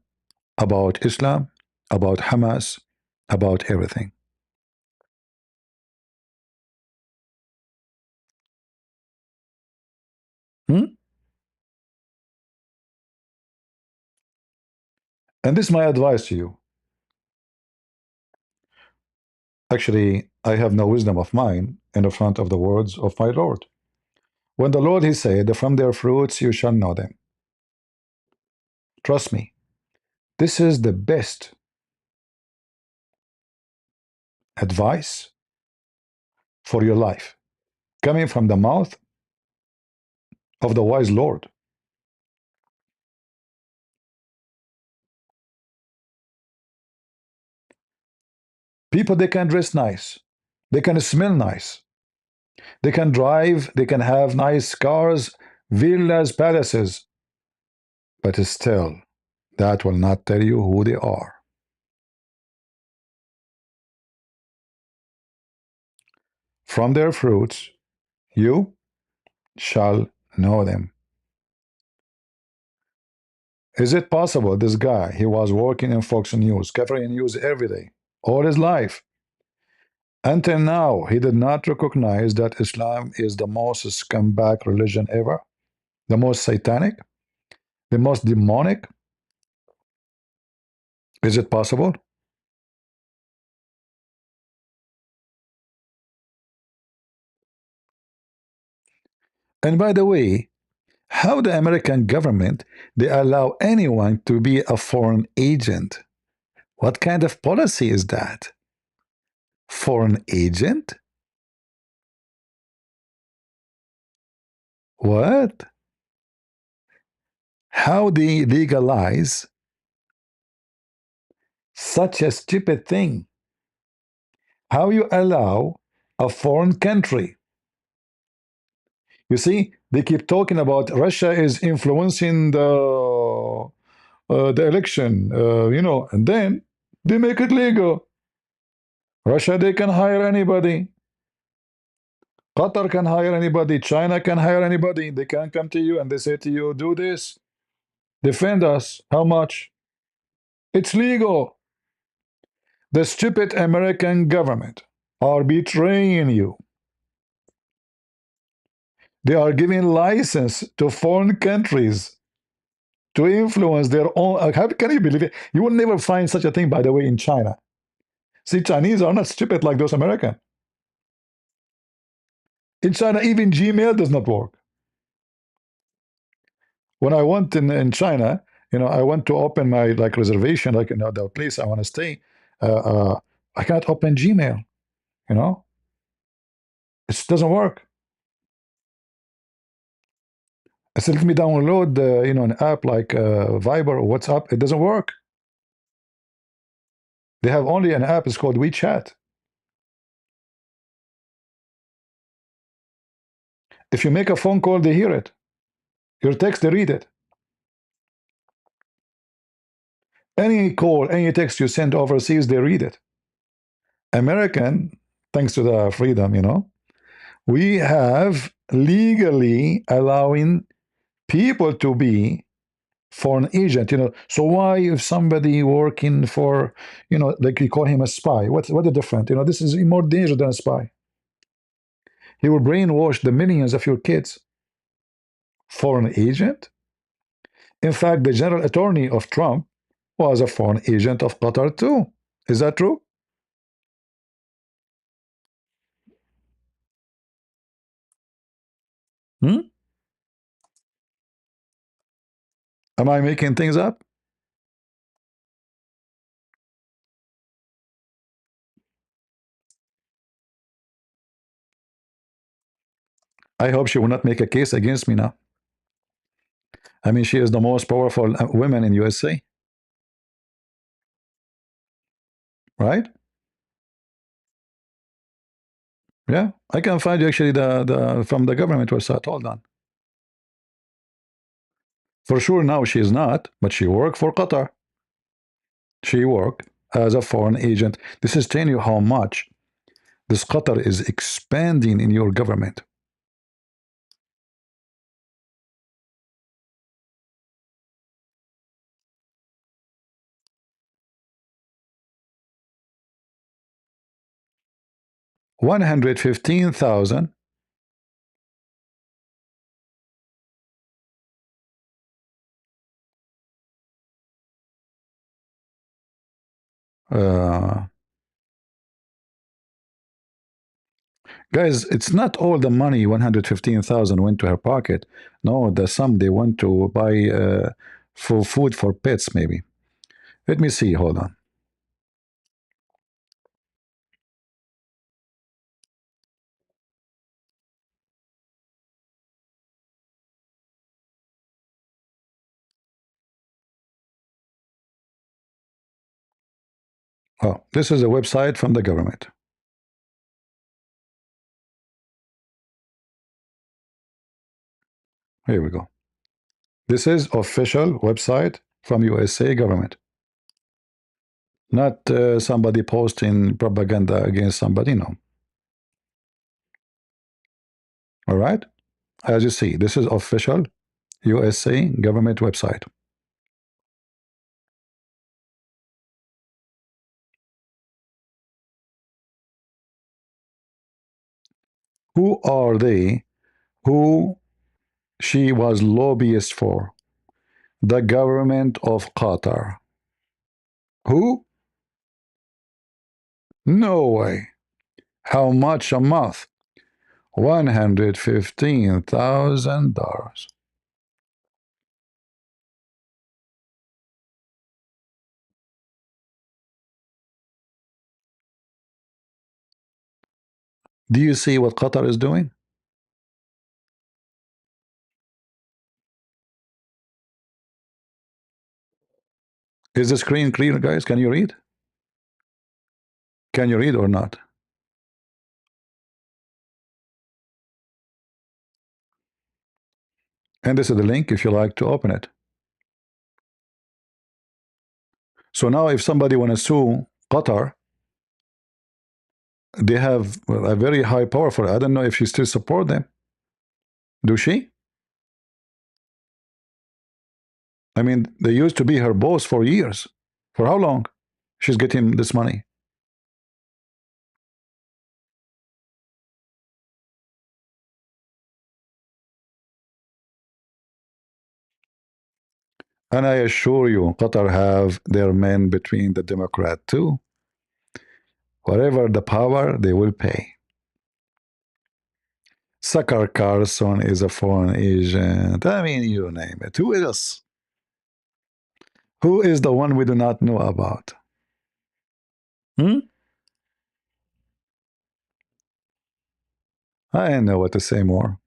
A: about Islam, about Hamas, about everything. And this is my advice to you. Actually, I have no wisdom of mine. in the front of the words of my Lord. When the Lord, he said, from their fruits you shall know them. Trust me, this is the best advice for your life, coming from the mouth of the wise Lord. People, they can dress nice, they can smell nice, they can drive, they can have nice cars, villas, palaces, but still, that will not tell you who they are. From their fruits you shall know them. Is it possible this guy, he was working in Fox News, covering news every day, all his life, until now, he did not recognize that Islam is the most scumbag religion ever, the most satanic, the most demonic? Is it possible? And by the way, how the American government, they allow anyone to be a foreign agent? What kind of policy is that? Foreign agent? What? How they legalize such a stupid thing? How you allow a foreign country? You see, they keep talking about Russia is influencing the election, and then they make it legal. Russia, they can hire anybody. Qatar can hire anybody. China can hire anybody. They can come to you and they say to you, do this, defend us. How much? It's legal. The stupid American government are betraying you. They are giving license to foreign countries to influence their own. How can you believe it? You will never find such a thing, by the way, in China. See, Chinese are not stupid like those Americans. In China, even Gmail does not work. When I went in China, I went to open my reservation, the place I want to stay. I can't open Gmail. It doesn't work. I said, let me download an app like Viber or WhatsApp. It doesn't work. They have only an app. It's called WeChat. If you make a phone call, they hear it. Your text, they read it. Any call, any text you send overseas, they read it. American, thanks to the freedom, we have legally allowing people to be foreign agent, So why if somebody working for, like you call him a spy, what the difference? This is more dangerous than a spy. He will brainwash the millions of your kids. Foreign agent? In fact, the general attorney of Trump was a foreign agent of Qatar too. Is that true? Hmm? Am I making things up? I hope she will not make a case against me now. I mean, she is the most powerful woman in USA. Right? Yeah, I can find you actually the from the government website. Hold on. For sure now she is not, but she worked for Qatar. She worked as a foreign agent. This is telling you how much this Qatar is expanding in your government. $115,000. Guys, it's not all the money, 115,000 went to her pocket. No, the sum they want to buy for food for pets, maybe. Let me see, hold on. Oh, this is a website from the government. Here we go. This is official website from USA government. Not somebody posting propaganda against somebody, no. All right? As you see, this is official USA government website. Who are they? Who she was lobbyist for? The government of Qatar. Who? No way. How much a month? $115,000. Do you see what Qatar is doing? Is the screen clear, guys? Can you read? Can you read or not? And this is the link if you like to open it. So now if somebody want to sue Qatar, they have a very high power for it. I don't know if she still support them. Do she? I mean, they used to be her boss for years. For how long? She's getting this money. And I assure you, Qatar have their men between the Democrat too. Whatever the power, they will pay. Carson is a foreign agent. I mean, you name it. Who else? Who is the one we do not know about? I don't know what to say more.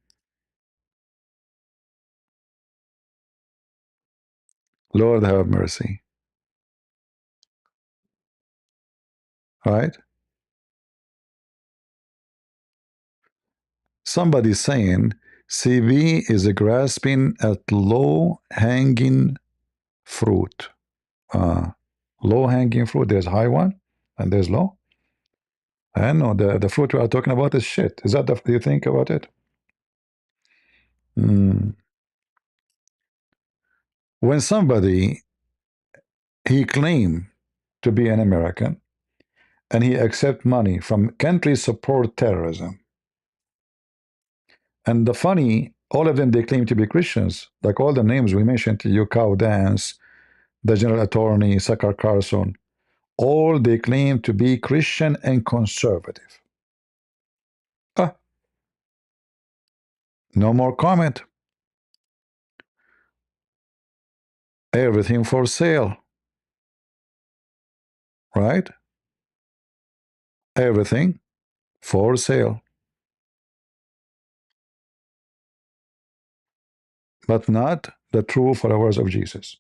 A: Lord have mercy. All right? Somebody's saying CB is grasping at low-hanging fruit. Low-hanging fruit. There's high one and there's low. I know the fruit we are talking about is shit. Is that the you think about it? When somebody he claimed to be an American and he accept money from countries support terrorism, and the funny, all of them they claim to be Christians, like all the names we mentioned to you, Cow Dance, the General Attorney, Carson, all they claim to be Christian and conservative. No more comment. Everything for sale. Right? Everything for sale. But not the true followers of Jesus.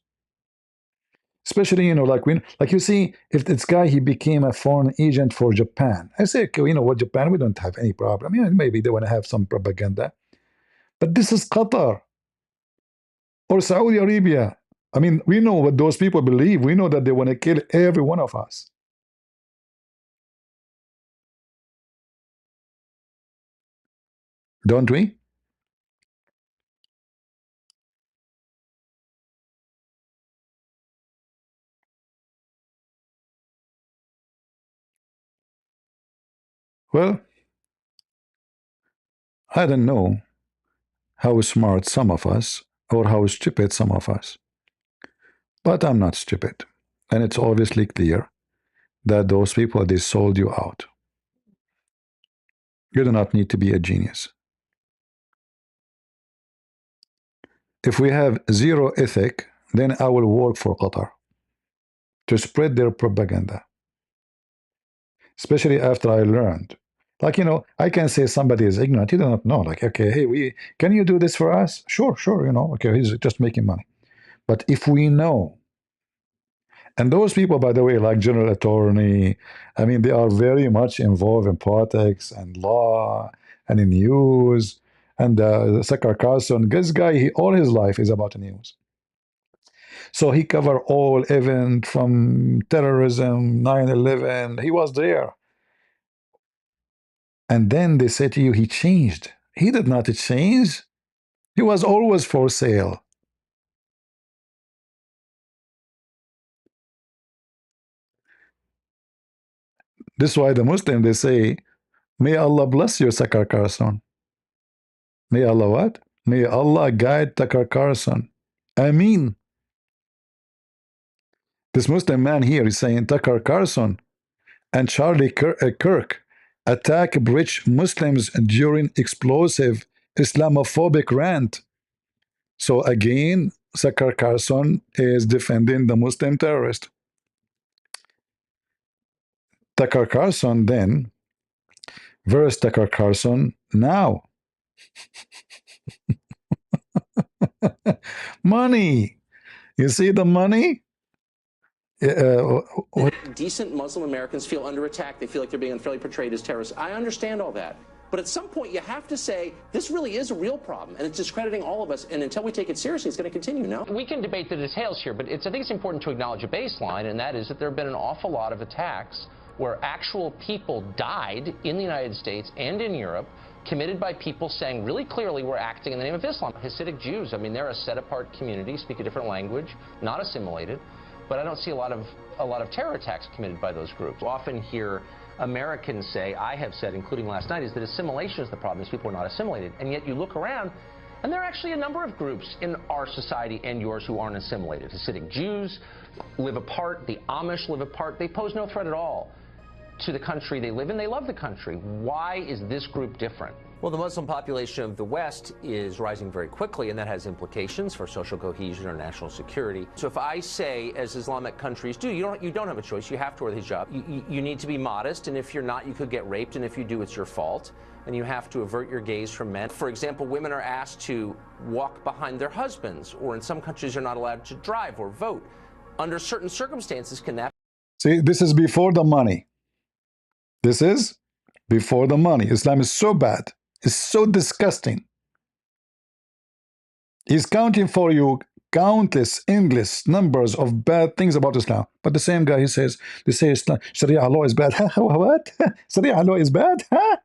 A: Especially, you know, like you see, if this guy, he became a foreign agent for Japan. I say, okay, you know what, Japan, we don't have any problem. Yeah, maybe they want to have some propaganda. But this is Qatar or Saudi Arabia. I mean, we know what those people believe. We know that they want to kill every one of us. Don't we? Well, I don't know how smart some of us or how stupid some of us. But I'm not stupid. And it's obviously clear that those people, they sold you out. You do not need to be a genius. If we have zero ethic, then I will work for Qatar to spread their propaganda. Especially after I learned. Like, you know, I can say somebody is ignorant. He does not know. Like, okay, hey, can you do this for us? Sure, you know, okay, he's just making money. But if we know, and those people, by the way, like General Attorney, I mean, they are very much involved in politics and law and in news. And Sakar Carson, this guy, all his life is about the news. So he covered all event from terrorism, 9/11. He was there. And then they say to you, he changed. He did not change. He was always for sale. This is why the Muslim, they say, may Allah bless you, Sakar Carson. May Allah what? May Allah guide Tucker Carlson. Ameen. This Muslim man here is saying Tucker Carlson and Charlie Kirk attack British Muslims during explosive Islamophobic rant. So again, Tucker Carlson is defending the Muslim terrorist. Tucker Carlson then versus Tucker Carlson now. Money. You see the money?
H: Decent Muslim Americans feel under attack. They feel like they're being unfairly portrayed as terrorists. I understand all that. But at some point, you have to say, this really is a real problem, and it's discrediting all of us, and until we take it seriously, it's going to continue, no?
I: We can debate the details here, but I think it's important to acknowledge a baseline, and that is that there have been an awful lot of attacks where actual people died in the United States and in Europe, committed by people saying really clearly we're acting in the name of Islam. Hasidic Jews, I mean, they're a set-apart community, speak a different language, not assimilated, but I don't see a lot of terror attacks committed by those groups. Often hear Americans say, I have said, including last night, is that assimilation is the problem, is people are not assimilated. And yet you look around, and there are actually a number of groups in our society and yours who aren't assimilated. Hasidic Jews live apart, the Amish live apart. They pose no threat at all to the country they live in. They love the country. Why is this group different?
J: Well, the Muslim population of the West is rising very quickly, and that has implications for social cohesion or national security. So if I say, as Islamic countries do, you don't have a choice. You have to wear the hijab. You need to be modest, and if you're not, you could get raped, and if you do, it's your fault. And you have to avert your gaze from men. For example, women are asked to walk behind their husbands, or in some countries, you're not allowed to drive or vote. Under certain circumstances, can that...
A: See, this is before the money. This is before the money. Islam is so bad. It's so disgusting. He's counting for you countless endless numbers of bad things about Islam. But the same guy, they say Islam, Sharia law is bad. What? Sharia law is bad? Huh?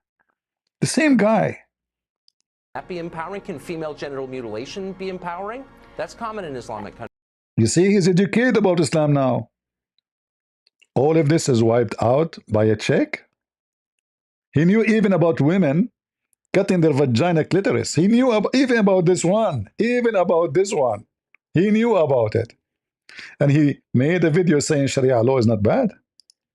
A: The same guy.
J: That be empowering? Can female genital mutilation be empowering? That's common in Islamic countries.
A: You see, he's educated about Islam now. All of this is wiped out by a check. He knew even about women cutting their vagina clitoris. He knew even about this one. Even about this one. He knew about it. And he made a video saying Sharia law is not bad.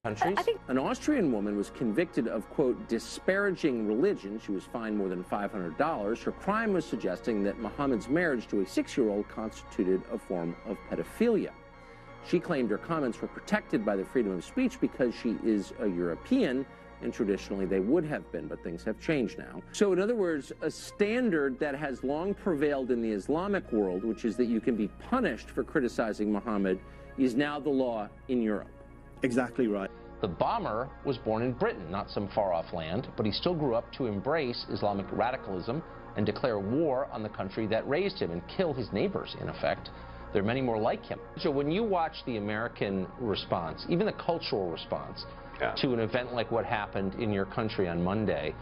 H: Countries. An Austrian woman was convicted of, quote, disparaging religion. She was fined more than $500. Her crime was suggesting that Muhammad's marriage to a 6-year-old constituted a form of pedophilia. She claimed her comments were protected by the freedom of speech because she is a European, and traditionally they would have been, but things have changed now. So in other words, a standard that has long prevailed in the Islamic world, which is that you can be punished for criticizing Muhammad, is now the law in Europe.
D: Exactly right.
I: The bomber was born in Britain, not some far-off land, but he still grew up to embrace Islamic radicalism and declare war on the country that raised him and kill his neighbors, in effect. There are many more like him. So when you watch the American response, even the cultural response, to an event like what happened in your country on Monday,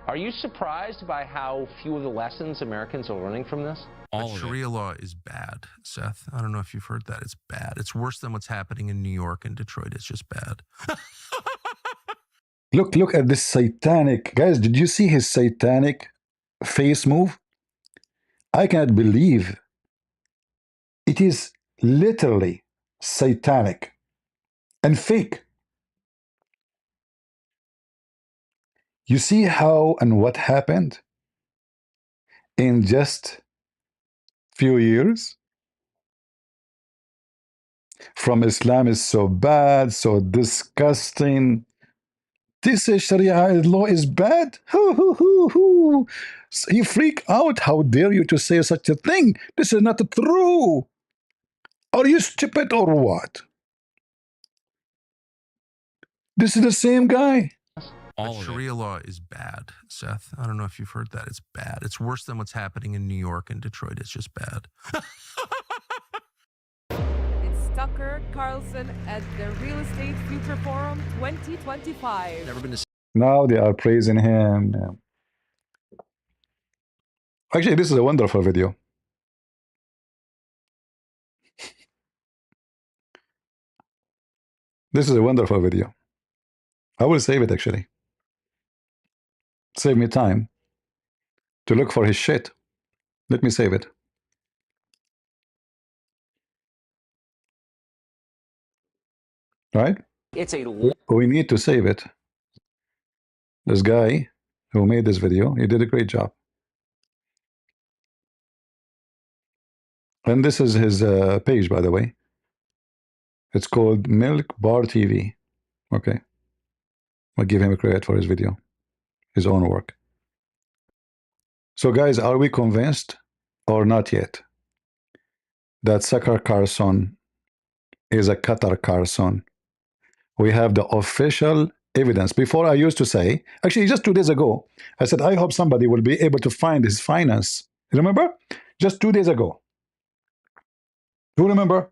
I: are you surprised by how few of the lessons Americans are learning from this?
B: But Sharia law is bad, Seth. I don't know if you've heard that. It's bad. It's worse than what's happening in New York and Detroit. It's just bad.
A: Look at this satanic. Guys, did you see his satanic face move? I cannot believe. It is literally satanic and fake. You see how and what happened in just few years? From Islam is so bad, so disgusting. This Sharia law is bad. You freak out. How dare you to say such a thing? This is not true. Are you stupid or what? This is the same guy.
B: All Sharia law is bad, Seth. I don't know if you've heard that. It's bad. It's worse than what's happening in New York and Detroit. It's just bad.
K: It's Tucker Carlson at the Real Estate Future Forum 2025.
B: Never been to.
A: Now they are praising him. Actually, this is a wonderful video. This is a wonderful video. I will save it, actually. Save me time to look for his shit. Let me save it. Right? We need to save it. This guy who made this video, he did a great job. And this is his page, by the way. It's called Milk Bar TV. Okay. I'll give him a credit for his video, his own work. So, guys, are we convinced or not yet that Tucker Carson is a Qatar Carson? We have the official evidence. Before, I used to say, actually, just 2 days ago, I said, I hope somebody will be able to find his finance. Remember? Just 2 days ago. Do you remember?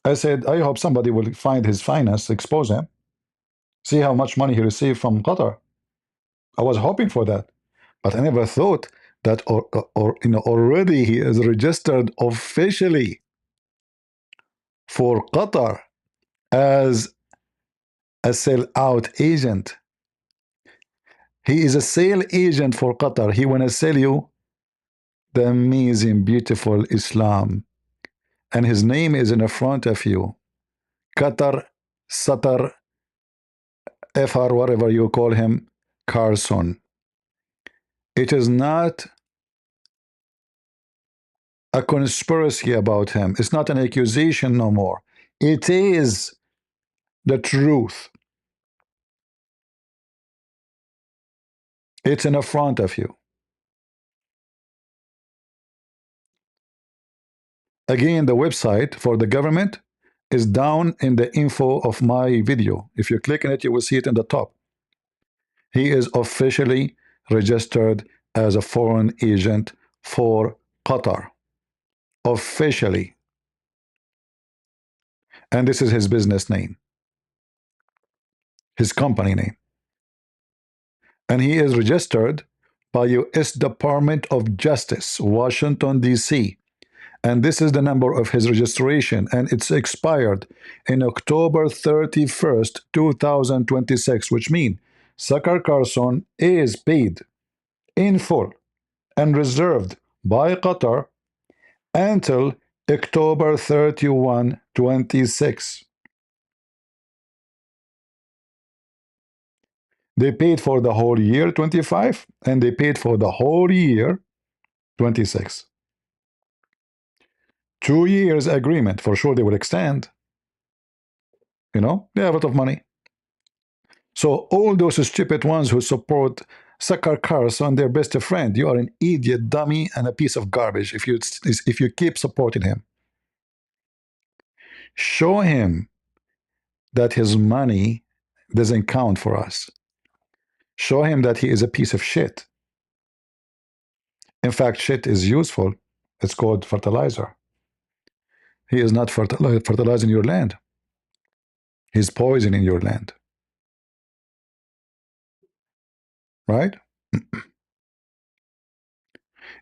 A: I said, I hope somebody will find his finance, expose him, see how much money he received from Qatar. I was hoping for that, but I never thought that already he is registered officially for Qatar as a sell-out agent. He is a sale agent for Qatar. He want to sell you the amazing, beautiful Islam. And his name is in the front of you. Qatar, Satar, FR, whatever you call him, Carson. It is not a conspiracy about him. It's not an accusation no more. It is the truth. It's in the front of you. Again, the website for the government is down in the info of my video. If you click on it, you will see it in the top. He is officially registered as a foreign agent for Qatar. Officially. And this is his business name. His company name. And he is registered by U.S. Department of Justice, Washington, D.C. And this is the number of his registration, and it's expired in October 31st, 2026, which means Tucker Carson is paid in full and reserved by Qatar until October 31, 26. They paid for the whole year 25, and they paid for the whole year 26. 2 years agreement. For sure they will extend. You know, they have a lot of money. So all those stupid ones who support Tucker Carson, their best friend, you are an idiot, dummy, and a piece of garbage if you keep supporting him. Show him that his money doesn't count for us. Show him that he is a piece of shit. In fact, shit is useful. It's called fertilizer. He is not fertilizing your land. He's poisoning your land. Right?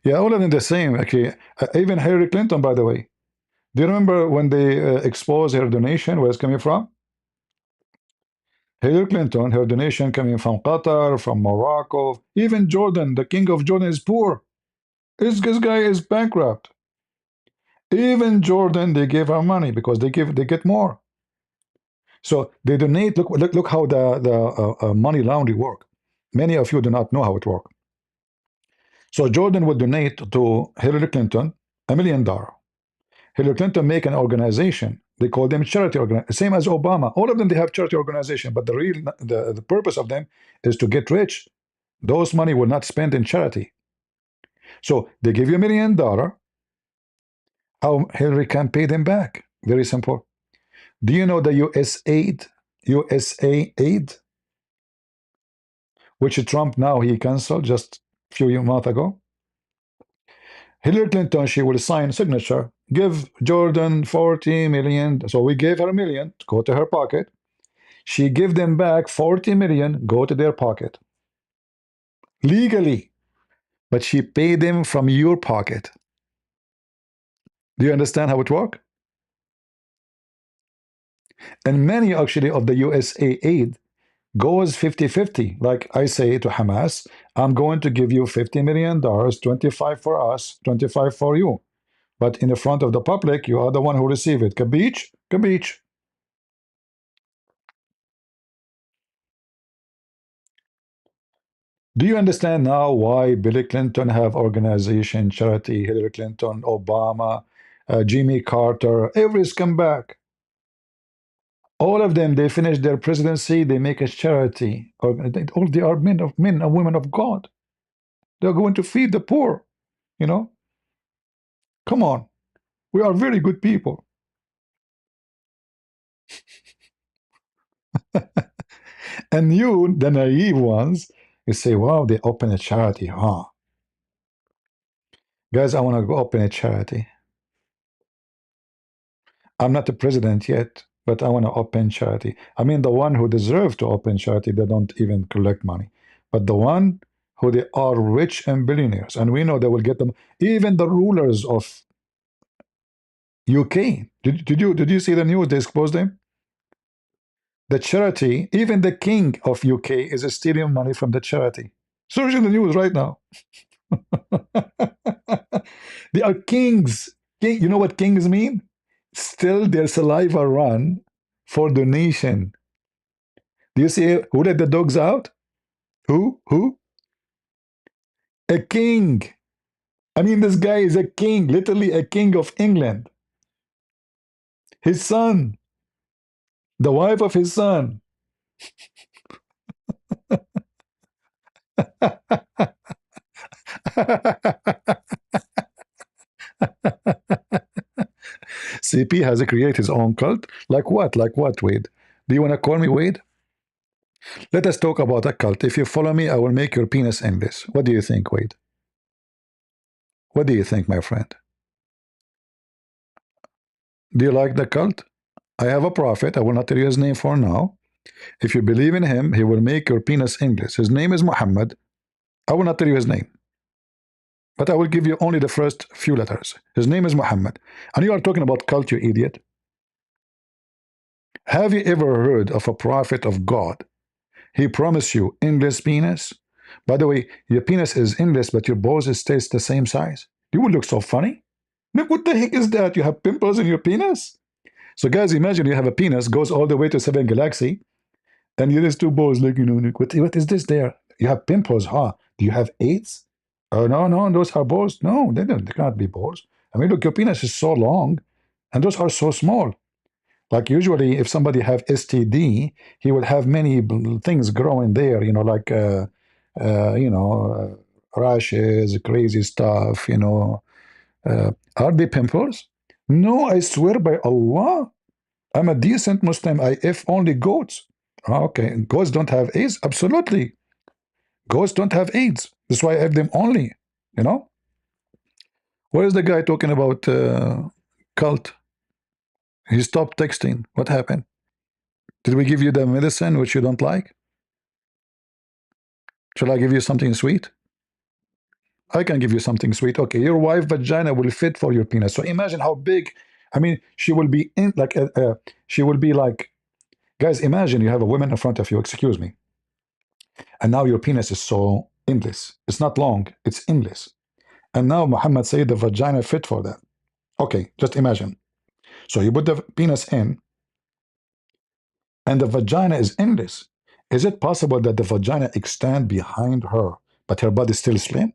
A: Yeah, all of them the same. Actually, even Hillary Clinton, by the way. Do you remember when they exposed her donation, where it's coming from? Hillary Clinton, her donation coming from Qatar, from Morocco, even Jordan. The king of Jordan is poor. This guy is bankrupt. Even Jordan, they gave her money because they get more. So they donate. Look how the money laundry work. Many of you do not know how it works. So Jordan would donate to Hillary Clinton $1 million. Hillary Clinton make an organization. They call them charity organization. Same as Obama. All of them, they have charity organization. But the purpose of them is to get rich. Those money will not spend in charity. So they give you $1 million. How Hillary can pay them back? Very simple. Do you know the USA aid, which Trump now he canceled just a few months ago? Hillary Clinton, she will sign signature, give Jordan 40 million. So we gave her $1 million, go to her pocket. She give them back 40 million, go to their pocket. Legally. But she paid them from your pocket. Do you understand how it works? And many actually of the USA aid goes 50-50. Like I say to Hamas, I'm going to give you $50 million, 25 for us, 25 for you. But in the front of the public, you are the one who receive it. Kabeach? Kabeach. Do you understand now why Bill Clinton have organization, charity, Hillary Clinton, Obama, Jimmy Carter, every scumbag? All of them, they finish their presidency, they make a charity. All they are men and women of God. They're going to feed the poor, you know? Come on. We are very good people. And you, the naive ones, you say, wow, they open a charity, huh? Guys, I want to go open a charity. I'm not the president yet, but I want to open charity. I mean, the one who deserve to open charity, they don't even collect money. But the one who they are rich and billionaires, and we know they will get them. Even the rulers of UK, did you see the news? They exposed them. The charity, even the king of UK is stealing money from the charity. Search in the news right now. They are kings. You know what kings mean? Still their saliva run for donation. Do you see who let the dogs out? Who? A king. I mean, this guy is a king, literally a king of England. His son, the wife of his son. CP has created his own cult. Like what? Like what, Wade? Do you want to call me Wade? Let us talk about a cult. If you follow me, I will make your penis endless. What do you think, Wade? What do you think, my friend? Do you like the cult? I have a prophet. I will not tell you his name for now. If you believe in him, he will make your penis endless. His name is Muhammad. I will not tell you his name, but I will give you only the first few letters. His name is Muhammad. And you are talking about cult, you idiot. Have you ever heard of a prophet of God? He promised you endless penis. By the way, your penis is endless, but your balls stays the same size. You would look so funny. Look, what the heck is that? You have pimples in your penis? So guys, imagine you have a penis, goes all the way to 7 galaxy, and you have two balls, like, you know, what is this there? You have pimples, huh? Do you have AIDS? Oh, no, those are balls. No, they cannot be balls. I mean, look, your penis is so long, and those are so small. Like usually, if somebody have STD, he will have many things growing there, you know, like, rashes, crazy stuff, you know. Are they pimples? No, I swear by Allah. I'm a decent Muslim. I if only goats. Okay, goats don't have AIDS? Absolutely. Goats don't have AIDS. That's why I have them only, you know? Where is the guy talking about cult? He stopped texting. What happened? Did we give you the medicine which you don't like? Shall I give you something sweet? I can give you something sweet. Okay, your wife vagina will fit for your penis. So imagine how big. I mean, she will be in like she will be like. Guys, imagine you have a woman in front of you. Excuse me. And now your penis is so endless. It's not long. It's endless. And now Muhammad said the vagina fit for that. Okay, just imagine. So you put the penis in. and the vagina is endless. Is it possible that the vagina extend behind her, but her body is still slim?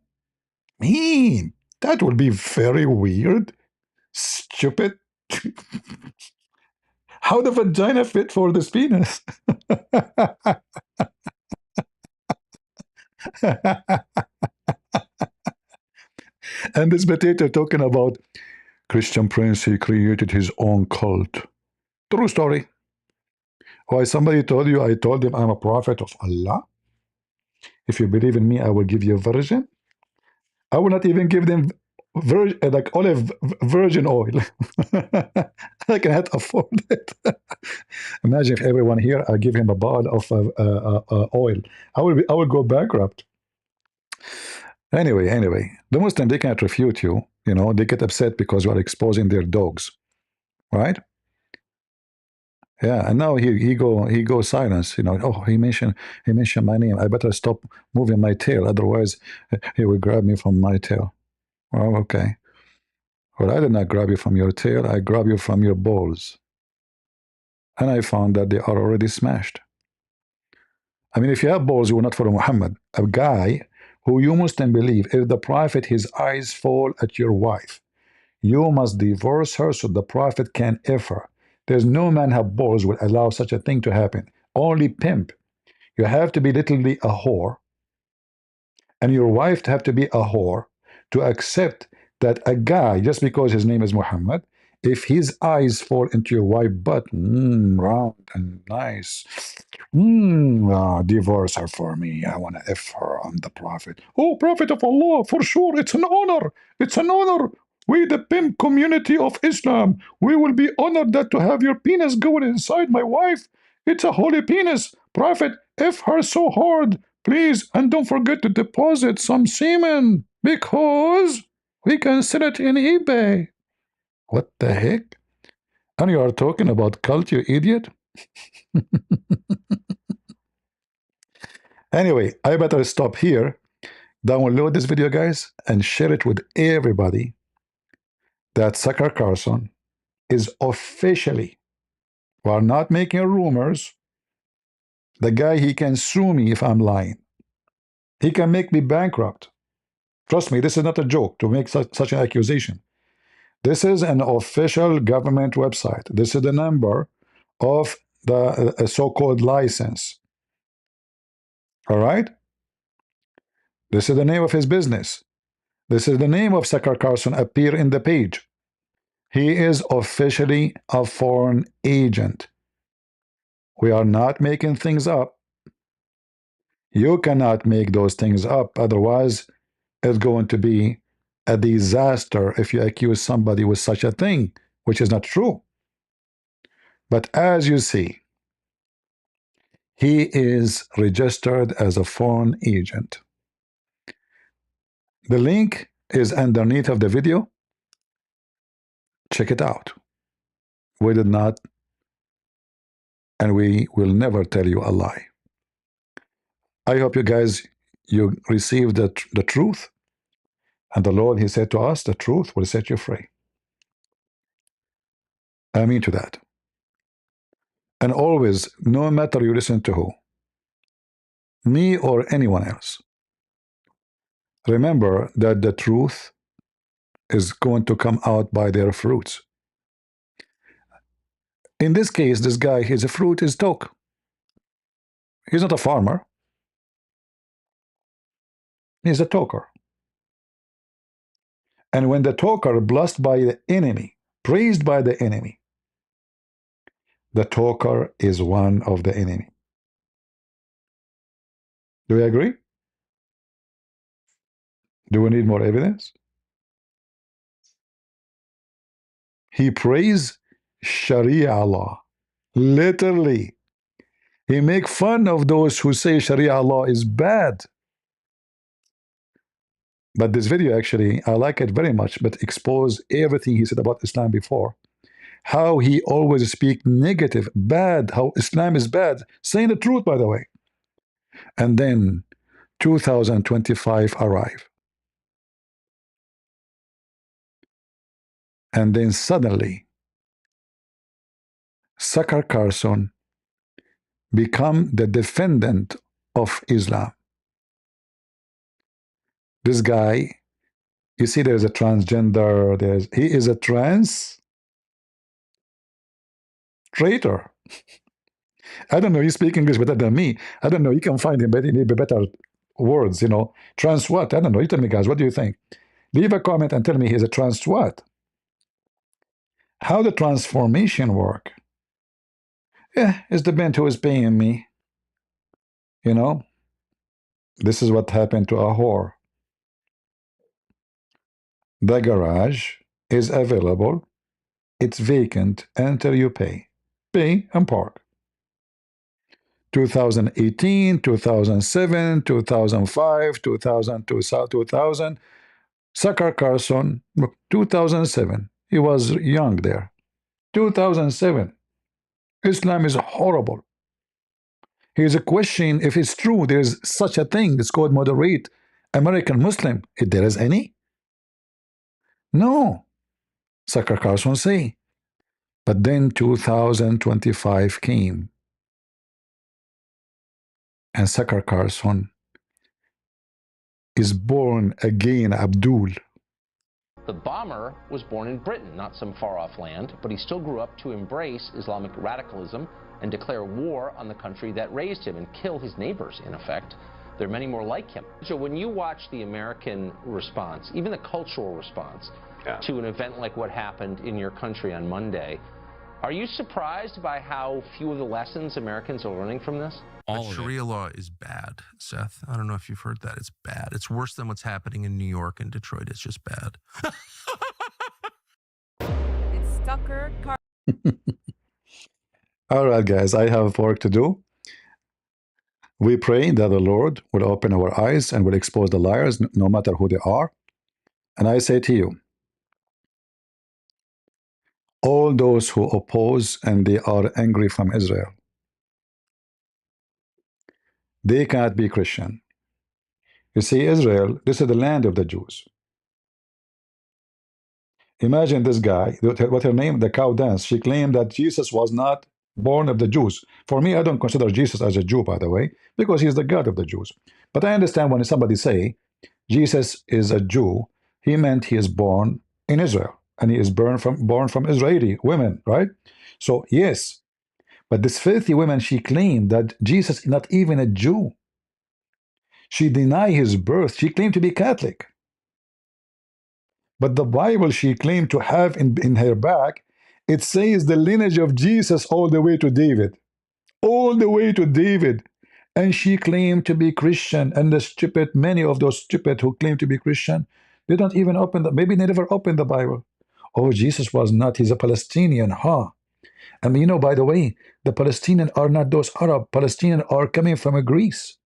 A: Man, that would be very weird. Stupid. How the vagina fit for this penis? And this potato talking about Christian Prince, he created his own cult. True story. Why somebody told you, I told him I'm a prophet of Allah. If you believe in me, I will give you a virgin. I will not even give them like olive virgin oil. I cannot afford it. Imagine if everyone here, I give him a bottle of oil. I will go bankrupt. Anyway, the Muslim, they cannot refute you. You know, they get upset because you are exposing their dogs, right? Yeah, and now he go silence. You know, oh, he mentioned my name. I better stop moving my tail, otherwise he will grab me from my tail. Well, okay. Well, I did not grab you from your tail. I grab you from your balls, and I found that they are already smashed. I mean, if you have balls, you will not follow Muhammad, a guy who you Muslim believe, if the Prophet his eyes fall at your wife, you must divorce her so the Prophet can F her. There's no man have balls will allow such a thing to happen. Only pimp. You have to be literally a whore, and your wife have to be a whore to accept that a guy, just because his name is Muhammad, if his eyes fall into your wife's butt, round and nice, divorce her for me. I want to F her. I'm the Prophet. Oh, Prophet of Allah, for sure. It's an honor. It's an honor. We, the pimp community of Islam, we will be honored that to have your penis going inside my wife. It's a holy penis. Prophet, F her so hard. Please, and don't forget to deposit some semen, because we can sell it in eBay. What the heck? And you are talking about cult, you idiot? Anyway, I better stop here. Download this video, guys, and share it with everybody that Tucker Carlson is officially, while not making rumors, the guy, he can sue me if I'm lying. He can make me bankrupt. Trust me, this is not a joke to make such an accusation. This is an official government website. This is the number of the so-called license. All right? This is the name of his business. This is the name of Tucker Carlson appear in the page. He is officially a foreign agent. We are not making things up. You cannot make those things up. Otherwise, it's going to be a disaster if you accuse somebody with such a thing, which is not true. But as you see, he is registered as a foreign agent. The link is underneath of the video. Check it out. We did not, and we will never tell you a lie. I hope you guys, you receive the truth. And the Lord, he said to us, the truth will set you free. I mean to that. And always, no matter you listen to who, me or anyone else, remember that the truth is going to come out by their fruits. In this case, this guy, his fruit is talk. He's not a farmer. He's a talker. And when the talker blessed by the enemy, praised by the enemy, the talker is one of the enemy. Do we agree? Do we need more evidence? He praised Sharia law. Literally. He make fun of those who say Sharia law is bad. But this video, actually, I like it very much, but expose everything he said about Islam before. How he always speak negative, bad, how Islam is bad. Saying the truth, by the way. And then 2025 arrive. And then suddenly, Tucker Carlson become the defendant of Islam. This guy, you see, there's a transgender, he is a trans traitor. I don't know, you speak English better than me. I don't know, you can find him maybe better words, Trans what? I don't know. You tell me, guys, what do you think? Leave a comment and tell me he's a trans what? How the transformation work? Yeah, it's depends who is paying me. This is what happened to a whore. The garage is available. It's vacant until you pay. Pay and park. 2018, 2007, 2005, 2000, Sucker Carson, look, 2007. He was young there. 2007. Islam is horrible. Here's a question if it's true there's such a thing. It's called moderate American Muslim. If there is any? No. Sucker Carson say. But then 2025 came. And Sucker Carson is born again Abdul.
I: The bomber was born in Britain, not some far-off land, but he still grew up to embrace Islamic radicalism and declare war on the country that raised him and kill his neighbors, in effect. There are many more like him. So when you watch the American response, even the cultural response to an event like what happened in your country on Monday, are you surprised by how few of the lessons Americans are learning from this?
B: But Sharia law is bad, Seth. I don't know if you've heard that. It's bad. It's worse than what's happening in New York and Detroit. It's just bad.
K: It's Tucker Carson.
A: All right, guys, I have work to do. We pray that the Lord will open our eyes and will expose the liars, no matter who they are. And I say to you, all those who oppose and they are angry from Israel, they cannot be Christian. You see, Israel, this is the land of the Jews. Imagine this guy, what her name, the cow dance. She claimed that Jesus was not born of the Jews. For me, I don't consider Jesus as a Jew, by the way, because he's the God of the Jews. But I understand when somebody say Jesus is a Jew, he meant he is born in Israel, and he is born from Israeli women, right? So yes, but this filthy woman, she claimed that Jesus is not even a Jew. She denied his birth. She claimed to be Catholic. But the Bible she claimed to have in her back, it says the lineage of Jesus all the way to David. All the way to David. And she claimed to be Christian. And the stupid, many of those stupid who claim to be Christian, they don't even open maybe they never opened the Bible. Oh, Jesus was not, he's a Palestinian, huh? And by the way, the Palestinians are not those Arab. Palestinians are coming from Greece.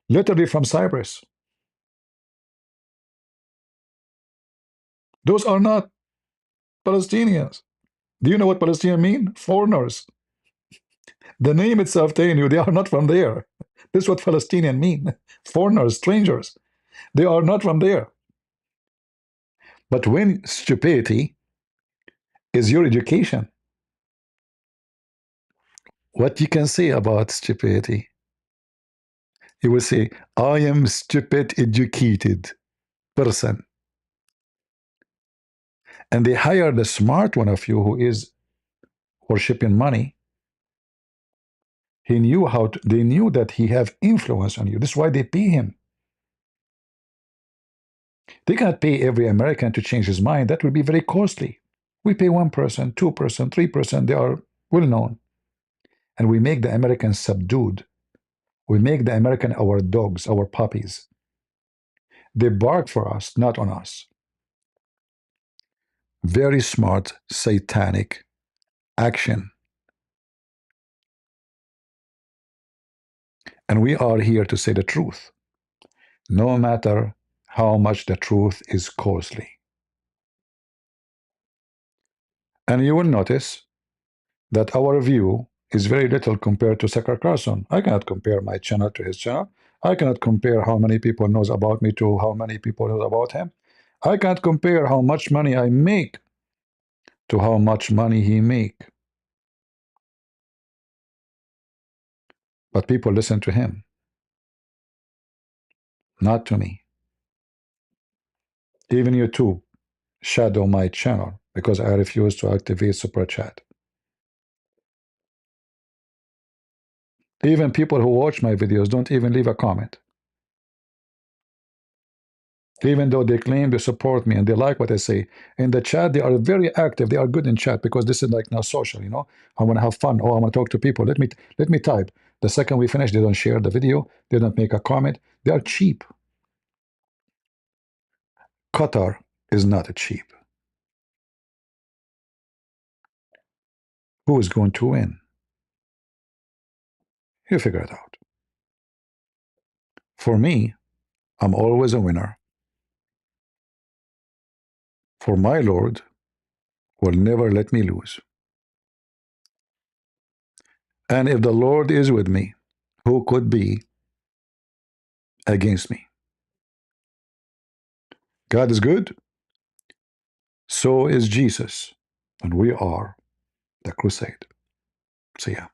A: Literally from Cyprus. Those are not Palestinians. Do you know what Palestinian mean? Foreigners. The name itself telling you they are not from there. This is what Palestinian mean. Foreigners, strangers. They are not from there. But when stupidity is your education, what you can say about stupidity? You will say, I am stupid educated person. And they hire the smart one of you who is worshiping money. He knew they knew that he have influence on you. This is why they pay him. They cannot pay every American to change his mind. That will be very costly. We pay 1%, 2%, 3%. They are well known. And we make the Americans subdued. We make the American our dogs, our puppies. They bark for us, not on us. Very smart, satanic action. And we are here to say the truth, no matter how much the truth is costly. And you will notice that our view is very little compared to Sucker Carson. I cannot compare my channel to his channel. I cannot compare how many people knows about me to how many people knows about him. I can't compare how much money I make to how much money he make. But people listen to him, not to me. Even YouTube shadow my channel because I refuse to activate super chat. Even people who watch my videos don't even leave a comment. Even though they claim to support me and they like what I say. In the chat, they are very active. They are good in chat because this is like now social, you know. I want to have fun. Oh, I want to talk to people. Let me type. The second we finish, they don't share the video. They don't make a comment. They are cheap. Qatar is not cheap. Who is going to win? You figure it out. For me, I'm always a winner. For my Lord will never let me lose. And if the Lord is with me, who could be against me? God is good. So is Jesus. And we are the crusade. See ya.